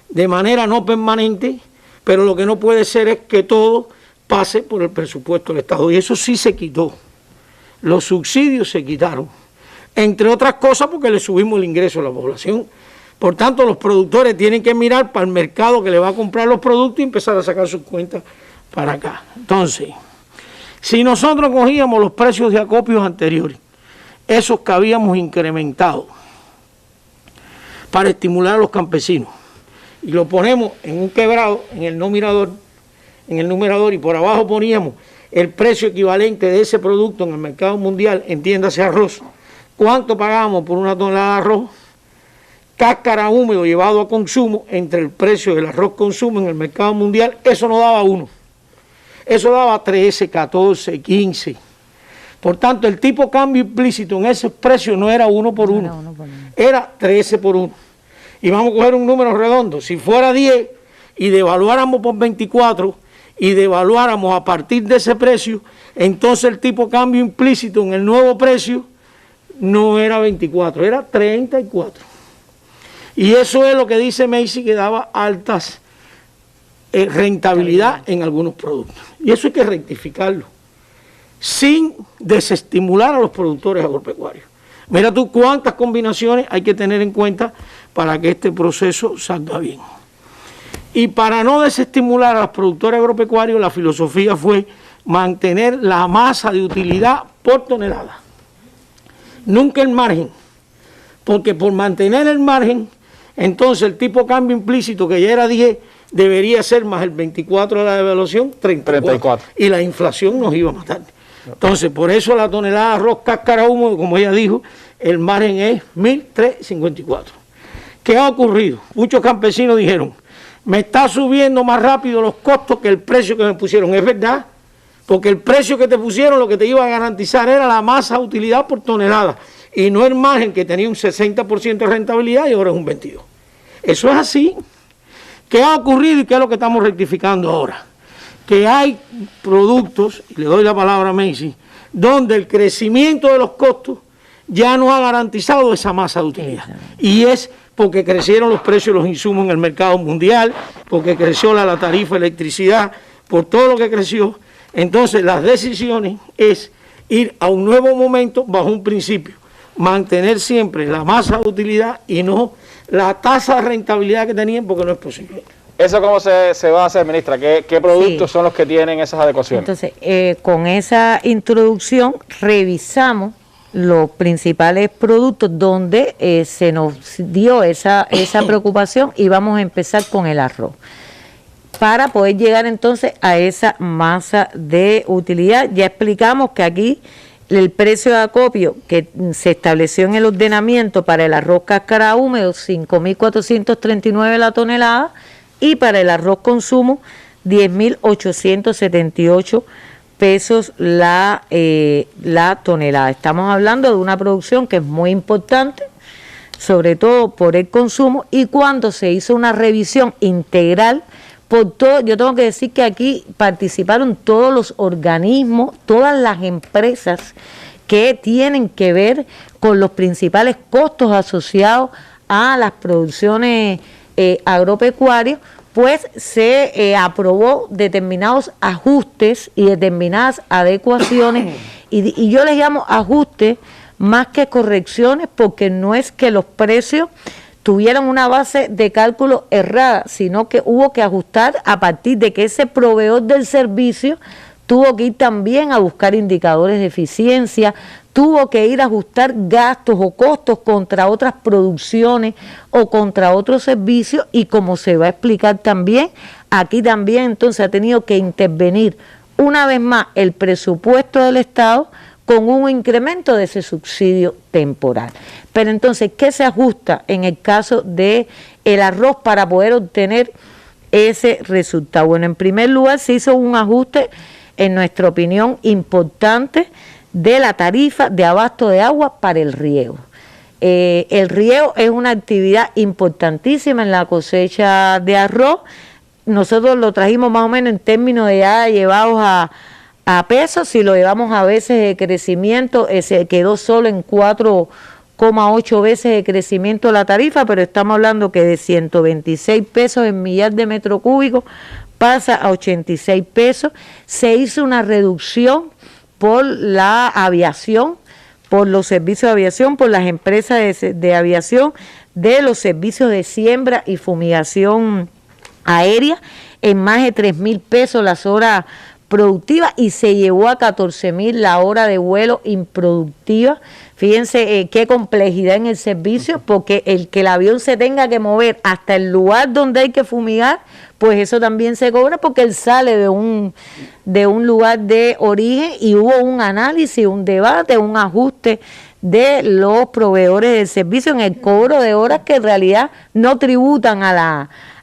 de manera no permanente, pero lo que no puede ser es que todo pase por el presupuesto del Estado, y eso sí se quitó. Los subsidios se quitaron, entre otras cosas porque le subimos el ingreso a la población. Por tanto, los productores tienen que mirar para el mercado que le va a comprar los productos y empezar a sacar sus cuentas para acá. Entonces, si nosotros cogíamos los precios de acopios anteriores, esos que habíamos incrementado para estimular a los campesinos, y lo ponemos en un quebrado, en el numerador, y por abajo poníamos el precio equivalente de ese producto en el mercado mundial, entiéndase arroz, ¿cuánto pagamos por una tonelada de arroz? Cáscara húmedo llevado a consumo, entre el precio del arroz consumo en el mercado mundial, eso no daba 1. Eso daba 13, 14, 15. Por tanto, el tipo de cambio implícito en ese precio no era 1 por 1, era 13 por 1. Y vamos a coger un número redondo. Si fuera 10 y devaluáramos por 24 y devaluáramos a partir de ese precio, entonces el tipo de cambio implícito en el nuevo precio no era 24, era 34. Y eso es lo que dice Macy, que daba altas rentabilidad en algunos productos. Y eso hay que rectificarlo, sin desestimular a los productores agropecuarios. Mira tú cuántas combinaciones hay que tener en cuenta para que este proceso salga bien. Y para no desestimular a los productores agropecuarios, la filosofía fue mantener la masa de utilidad por tonelada. nunca el margen, porque por mantener el margen, entonces el tipo de cambio implícito que ya era 10, debería ser más el 24 de la devaluación, 34. Y la inflación nos iba a matar. Entonces, por eso la tonelada de arroz cáscara húmedo, como ella dijo, el margen es 1.354. ¿Qué ha ocurrido? Muchos campesinos dijeron, me está subiendo más rápido los costos que el precio que me pusieron. Es verdad, porque el precio que te pusieron lo que te iba a garantizar era la masa de utilidad por tonelada y no el margen que tenía un 60% de rentabilidad y ahora es un 22%. Eso es así. ¿Qué ha ocurrido y qué es lo que estamos rectificando ahora? Que hay productos, y le doy la palabra a Macy, donde el crecimiento de los costos ya no ha garantizado esa masa de utilidad. Y es porque crecieron los precios de los insumos en el mercado mundial, porque creció la tarifa de electricidad, por todo lo que creció. Entonces las decisiones es ir a un nuevo momento bajo un principio, mantener siempre la masa de utilidad y no la tasa de rentabilidad que tenían, porque no es posible. ¿Eso cómo se va a hacer, ministra? ¿Qué productos son los que tienen esas adecuaciones? Entonces, con esa introducción revisamos los principales productos donde se nos dio esa preocupación y vamos a empezar con el arroz para poder llegar entonces a esa masa de utilidad. Ya explicamos que aquí el precio de acopio que se estableció en el ordenamiento para el arroz cáscara húmedo, 5.439 la tonelada, y para el arroz consumo, 10.878 pesos la tonelada. Estamos hablando de una producción que es muy importante, sobre todo por el consumo, y cuando se hizo una revisión integral por todo, yo tengo que decir que aquí participaron todos los organismos, todas las empresas que tienen que ver con los principales costos asociados a las producciones agropecuarias, pues se aprobó determinados ajustes y determinadas adecuaciones, y yo les llamo ajustes más que correcciones, porque no es que los precios tuvieron una base de cálculo errada, sino que hubo que ajustar a partir de que ese proveedor del servicio tuvo que ir también a buscar indicadores de eficiencia, tuvo que ir a ajustar gastos o costos contra otras producciones o contra otros servicios, y como se va a explicar también, aquí también entonces ha tenido que intervenir una vez más el presupuesto del Estado con un incremento de ese subsidio temporal. Pero entonces, ¿qué se ajusta en el caso de el arroz para poder obtener ese resultado? Bueno, en primer lugar se hizo un ajuste, en nuestra opinión, importante de la tarifa de abasto de agua para el riego. El riego es una actividad importantísima en la cosecha de arroz. Nosotros lo trajimos más o menos en términos de ya llevados a pesos. Si lo llevamos a veces de crecimiento, se quedó solo en 4,8 veces de crecimiento la tarifa, pero estamos hablando que de 126 pesos en millar de metro cúbico pasa a 86 pesos. Se hizo una reducción por la aviación, por los servicios de aviación, por las empresas de aviación, de los servicios de siembra y fumigación aérea, en más de 3.000 pesos las horas productivas, y se llevó a 14.000 la hora de vuelo improductiva. Fíjense qué complejidad en el servicio, porque el que el avión se tenga que mover hasta el lugar donde hay que fumigar, pues eso también se cobra, porque él sale de un lugar de origen, y hubo un análisis, un debate, un ajuste de los proveedores del servicio en el cobro de horas que en realidad no tributan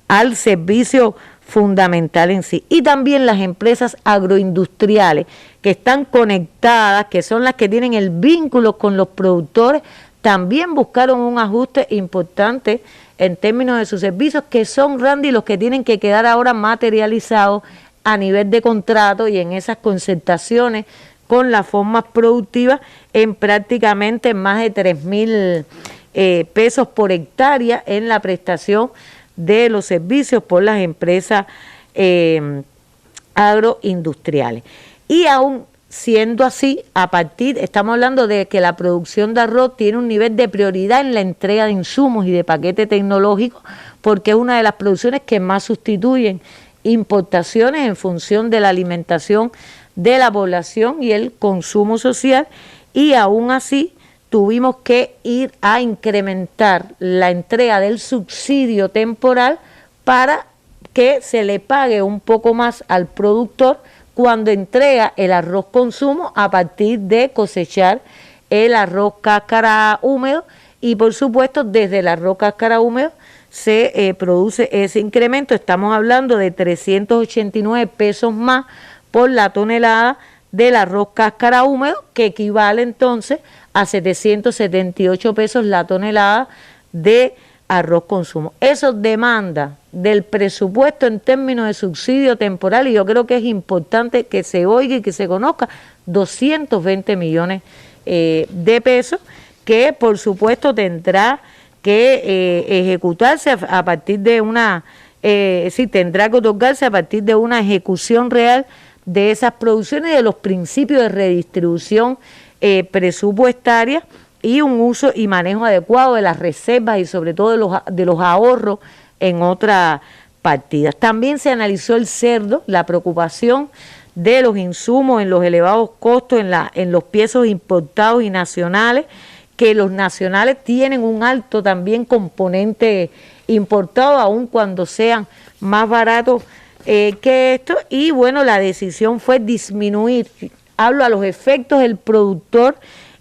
al servicio fundamental en sí. Y también las empresas agroindustriales que están conectadas, que son las que tienen el vínculo con los productores, también buscaron un ajuste importante en términos de sus servicios, que son, Randy, los que tienen que quedar ahora materializados a nivel de contrato y en esas concertaciones con las formas productivas, en prácticamente más de 3.000 pesos por hectárea en la prestación de los servicios por las empresas agroindustriales. Y aún siendo así, estamos hablando de que la producción de arroz tiene un nivel de prioridad en la entrega de insumos y de paquete tecnológico, porque es una de las producciones que más sustituyen importaciones en función de la alimentación de la población y el consumo social, y aún así tuvimos que ir a incrementar la entrega del subsidio temporal para que se le pague un poco más al productor cuando entrega el arroz consumo a partir de cosechar el arroz cáscara húmedo, y por supuesto desde el arroz cáscara húmedo se produce ese incremento. Estamos hablando de 389 pesos más por la tonelada del arroz cáscara húmedo, que equivale entonces a 778 pesos la tonelada de arroz consumo. Eso demanda del presupuesto en términos de subsidio temporal, y yo creo que es importante que se oiga y que se conozca, 220 millones de pesos, que por supuesto tendrá que ejecutarse a partir de una, tendrá que otorgarse a partir de una ejecución real de esas producciones y de los principios de redistribución presupuestaria y un uso y manejo adecuado de las reservas y sobre todo de los ahorros en otras partidas. También se analizó el cerdo, la preocupación de los insumos en los elevados costos en los piensos importados y nacionales, que los nacionales tienen un alto también componente importado, aun cuando sean más baratos que esto, y bueno, la decisión fue disminuir, hablo a los efectos del productor,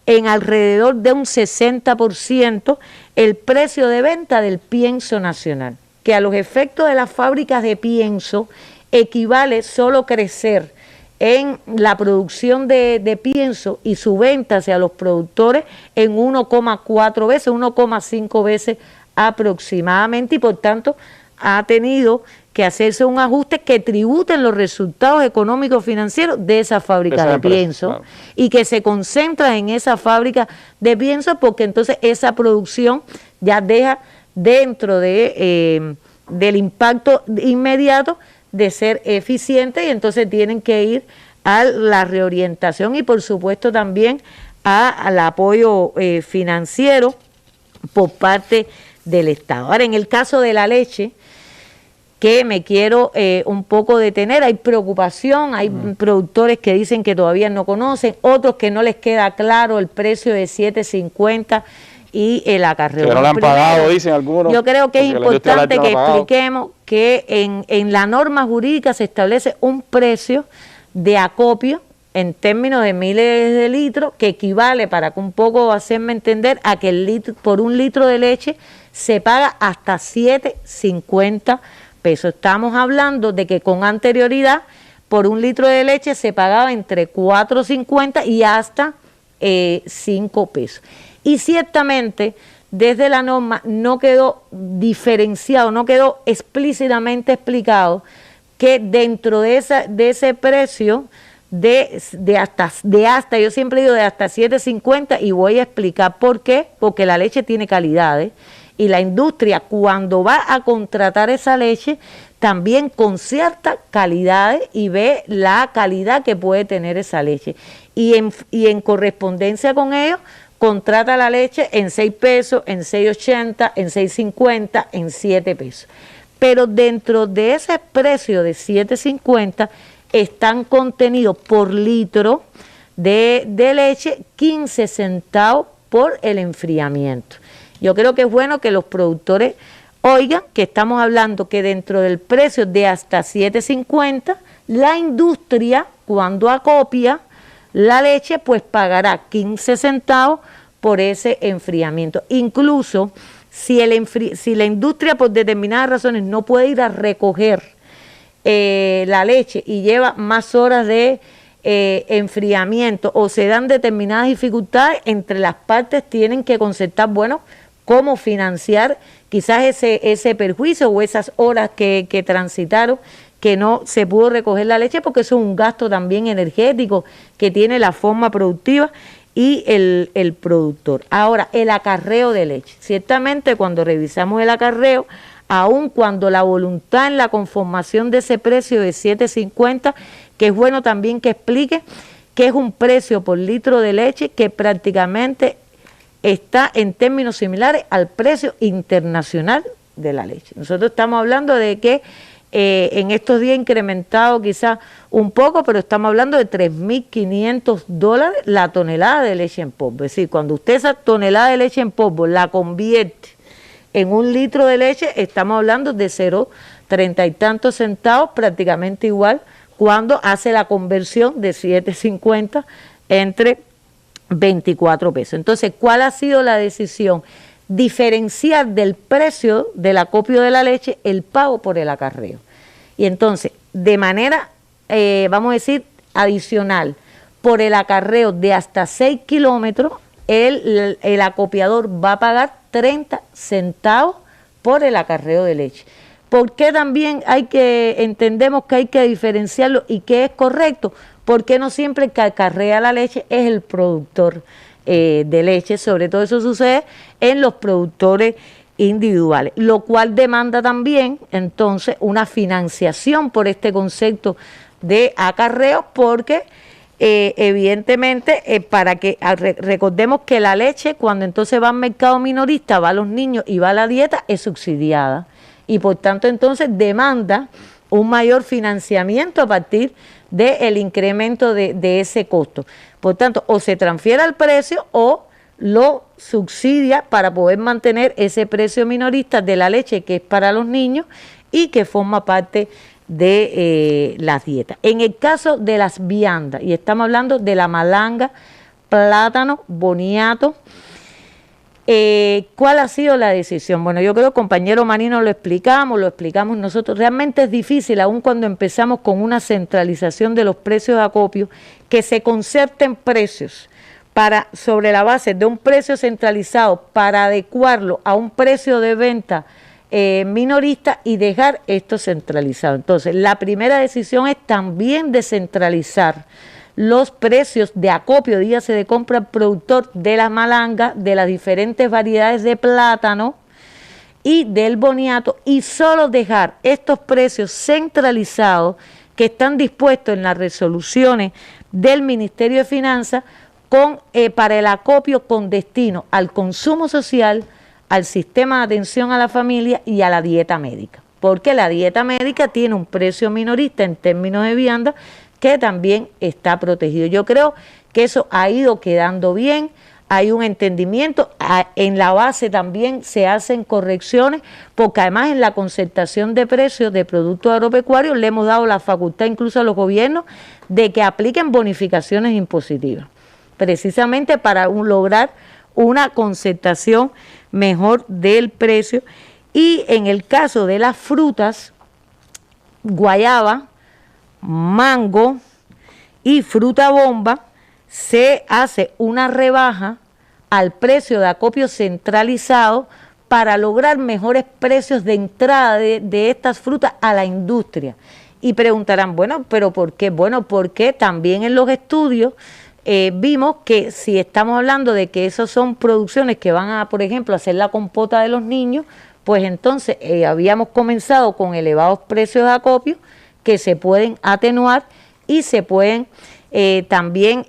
en alrededor de un 60% el precio de venta del pienso nacional, que a los efectos de las fábricas de pienso equivale solo crecer en la producción de pienso y su venta hacia los productores en 1,4 veces, 1,5 veces aproximadamente, y por tanto ha tenido que hacerse un ajuste que tributen los resultados económicos financieros de esa fábrica de pienso, claro, y que se concentra en esa fábrica de pienso, porque entonces esa producción ya deja dentro de del impacto inmediato de ser eficiente, y entonces tienen que ir a la reorientación y por supuesto también al apoyo financiero por parte del Estado. Ahora, en el caso de la leche, que me quiero un poco detener, hay preocupación, hay productores que dicen que todavía no conocen, otros que no les queda claro el precio de 7.50 y el acarreo. Que no le han pagado, dicen algunos. Yo creo que es importante que expliquemos que en la norma jurídica se establece un precio de acopio en términos de miles de litros, que equivale, para que un poco hacerme entender, a que por un litro de leche se paga hasta 7.50 pesos. Estamos hablando de que con anterioridad por un litro de leche se pagaba entre 4.50 y hasta 5 pesos. Y ciertamente desde la norma no quedó diferenciado, no quedó explícitamente explicado que dentro de ese precio de hasta, yo siempre digo de hasta 7.50, y voy a explicar por qué, porque la leche tiene calidades, y la industria cuando va a contratar esa leche también concierta calidades y ve la calidad que puede tener esa leche, y en correspondencia con ello contrata la leche en 6 pesos, en 6.80, en 6.50, en 7 pesos. Pero dentro de ese precio de 7.50 están contenidos por litro de leche 15 centavos por el enfriamiento. Yo creo que es bueno que los productores oigan que estamos hablando que dentro del precio de hasta 7.50, la industria, cuando acopia la leche, pues pagará 15 centavos por ese enfriamiento. Incluso si la industria por determinadas razones no puede ir a recoger la leche y lleva más horas de enfriamiento, o se dan determinadas dificultades, entre las partes tienen que concertar, bueno, cómo financiar quizás ese perjuicio o esas horas que transitaron, que no se pudo recoger la leche, porque eso es un gasto también energético que tiene la forma productiva y el productor. Ahora, el acarreo de leche. Ciertamente cuando revisamos el acarreo, aun cuando la voluntad en la conformación de ese precio de 7.50, que es bueno también que explique que es un precio por litro de leche que prácticamente está en términos similares al precio internacional de la leche. Nosotros estamos hablando de que en estos días incrementado quizás un poco, pero estamos hablando de $3.500 la tonelada de leche en polvo. Es decir, cuando usted esa tonelada de leche en polvo la convierte en un litro de leche, estamos hablando de 0,30 y tantos centavos, prácticamente igual cuando hace la conversión de 7.50 entre 24 pesos. Entonces, ¿cuál ha sido la decisión? Diferenciar del precio del acopio de la leche el pago por el acarreo. Y entonces, de manera, vamos a decir, adicional, por el acarreo de hasta 6 kilómetros, el acopiador va a pagar 30 centavos por el acarreo de leche. ¿Por qué también entendemos que hay que diferenciarlo y que es correcto? Porque no siempre el que acarrea la leche es el productor de leche, sobre todo eso sucede en los productores individuales, lo cual demanda también entonces una financiación por este concepto de acarreo, porque evidentemente para que recordemos que la leche cuando entonces va al mercado minorista, va a los niños y va a la dieta, es subsidiada y por tanto entonces demanda un mayor financiamiento a partir del incremento de ese costo. Por tanto, o se transfiere al precio o lo subsidia para poder mantener ese precio minorista de la leche que es para los niños y que forma parte de las dietas. En el caso de las viandas, y estamos hablando de la malanga, plátano, boniato, ¿cuál ha sido la decisión? Bueno, yo creo, compañero Marino, lo explicamos nosotros. Realmente es difícil, aun cuando empezamos con una centralización de los precios de acopio, que se concerten precios sobre la base de un precio centralizado para adecuarlo a un precio de venta minorista y dejar esto centralizado. Entonces, la primera decisión es también descentralizar los precios de acopio, dígase de compra al productor de la malanga, de las diferentes variedades de plátano y del boniato, y solo dejar estos precios centralizados que están dispuestos en las resoluciones del Ministerio de Finanzas para el acopio con destino al consumo social, al sistema de atención a la familia y a la dieta médica, porque la dieta médica tiene un precio minorista en términos de vianda que también está protegido. Yo creo que eso ha ido quedando bien, hay un entendimiento, en la base también se hacen correcciones, porque además en la concertación de precios de productos agropecuarios le hemos dado la facultad incluso a los gobiernos de que apliquen bonificaciones impositivas, precisamente para lograr una concertación mejor del precio. Y en el caso de las frutas, guayaba, mango y fruta bomba, se hace una rebaja al precio de acopio centralizado para lograr mejores precios de entrada de estas frutas a la industria. Y preguntarán, bueno, ¿pero por qué? Bueno, porque también en los estudios vimos que si estamos hablando de que esas son producciones que van a, por ejemplo, hacer la compota de los niños, pues entonces habíamos comenzado con elevados precios de acopio que se pueden atenuar y se pueden también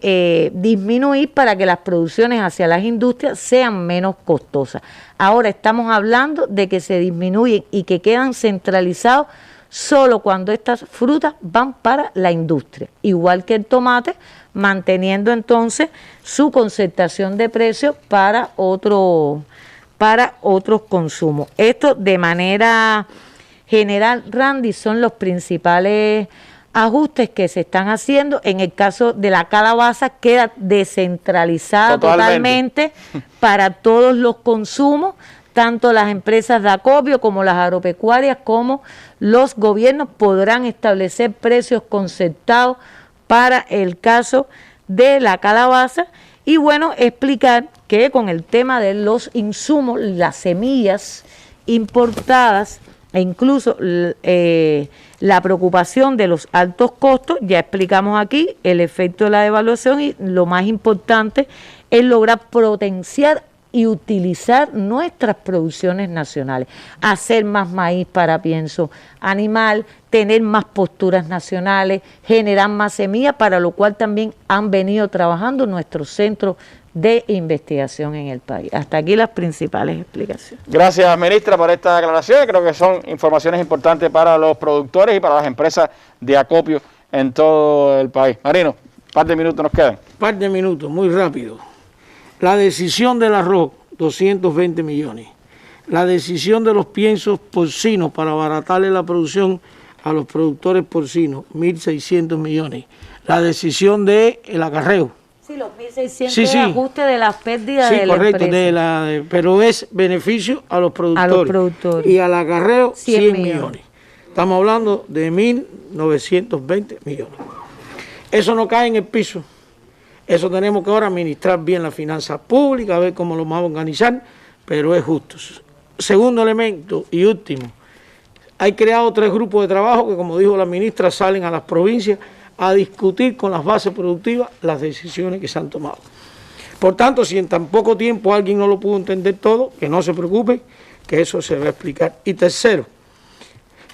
disminuir para que las producciones hacia las industrias sean menos costosas. Ahora estamos hablando de que se disminuyen y que quedan centralizados solo cuando estas frutas van para la industria, igual que el tomate, manteniendo entonces su concertación de precios para otros consumos. Esto de manera general, Randy, son los principales ajustes que se están haciendo. En el caso de la calabaza queda descentralizada totalmente para todos los consumos, tanto las empresas de acopio como las agropecuarias como los gobiernos podrán establecer precios concertados para el caso de la calabaza. Y bueno, explicar que con el tema de los insumos, las semillas importadas e incluso la preocupación de los altos costos, ya explicamos aquí el efecto de la devaluación, y lo más importante es lograr potenciar y utilizar nuestras producciones nacionales, hacer más maíz para pienso animal, tener más posturas nacionales, generar más semillas, para lo cual también han venido trabajando nuestros centros de investigación en el país. Hasta aquí las principales explicaciones. Gracias, ministra, por esta aclaración. Creo que son informaciones importantes para los productores y para las empresas de acopio en todo el país. Marino, un par de minutos nos quedan. Par de minutos, muy rápido. La decisión del arroz, 220 millones. La decisión de los piensos porcinos para abaratarle la producción a los productores porcinos, 1.600 millones. La decisión del acarreo. Sí, los 1.600 de ajuste de las pérdidas de la correcto, empresa. Pero es beneficio a los productores. Y al acarreo, 100 millones. Estamos hablando de 1.920 millones. Eso no cae en el piso. Eso tenemos que ahora administrar bien las finanzas públicas, a ver cómo lo vamos a organizar, pero es justo. Segundo elemento y último, hay creado 3 grupos de trabajo que, como dijo la ministra, salen a las provincias a discutir con las bases productivas las decisiones que se han tomado. Por tanto, si en tan poco tiempo alguien no lo pudo entender todo, que no se preocupe, que eso se va a explicar. Y tercero,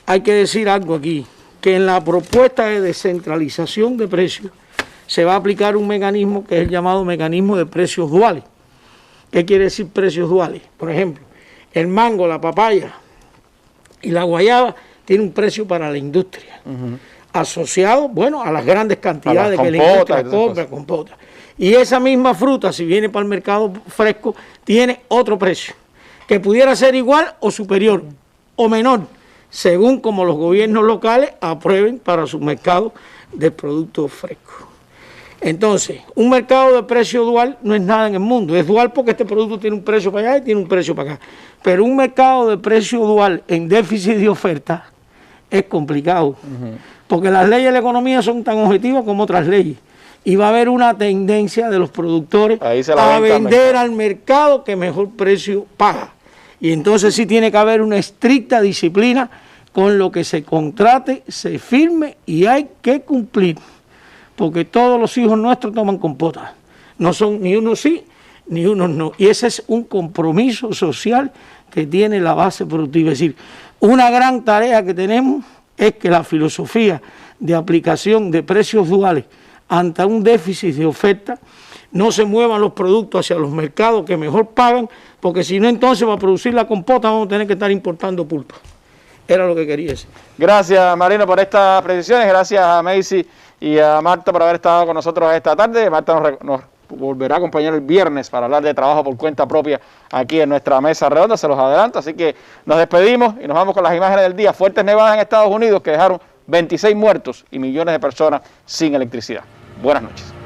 hay que decir algo aquí, que en la propuesta de descentralización de precios se va a aplicar un mecanismo que es el llamado mecanismo de precios duales. ¿Qué quiere decir precios duales? Por ejemplo, el mango, la papaya y la guayaba tienen un precio para la industria, asociado, bueno, a las grandes cantidades que la industria compra, compota. Y esa misma fruta, si viene para el mercado fresco, tiene otro precio, que pudiera ser igual o superior, o menor, según como los gobiernos locales aprueben para sus mercados de productos frescos. Entonces, un mercado de precio dual no es nada en el mundo. Es dual porque este producto tiene un precio para allá y tiene un precio para acá. Pero un mercado de precio dual en déficit de oferta es complicado. Porque las leyes de la economía son tan objetivas como otras leyes. Y va a haber una tendencia de los productores a vender al mercado que mejor precio paga. Y entonces sí tiene que haber una estricta disciplina con lo que se contrate, se firme y hay que cumplir. Porque todos los hijos nuestros toman compota. No son ni unos sí, ni unos no. Y ese es un compromiso social que tiene la base productiva. Es decir, una gran tarea que tenemos es que la filosofía de aplicación de precios duales ante un déficit de oferta no se muevan los productos hacia los mercados que mejor pagan, porque si no, entonces para producir la compota vamos a tener que estar importando pulpa. Era lo que quería decir. Gracias, Marino, por estas precisiones. Gracias a Macy y a Marta por haber estado con nosotros esta tarde. Marta nos volverá a acompañar el viernes para hablar de trabajo por cuenta propia aquí en nuestra mesa redonda, se los adelanto. Así que nos despedimos y nos vamos con las imágenes del día. Fuertes nevadas en Estados Unidos que dejaron 26 muertos y millones de personas sin electricidad. Buenas noches.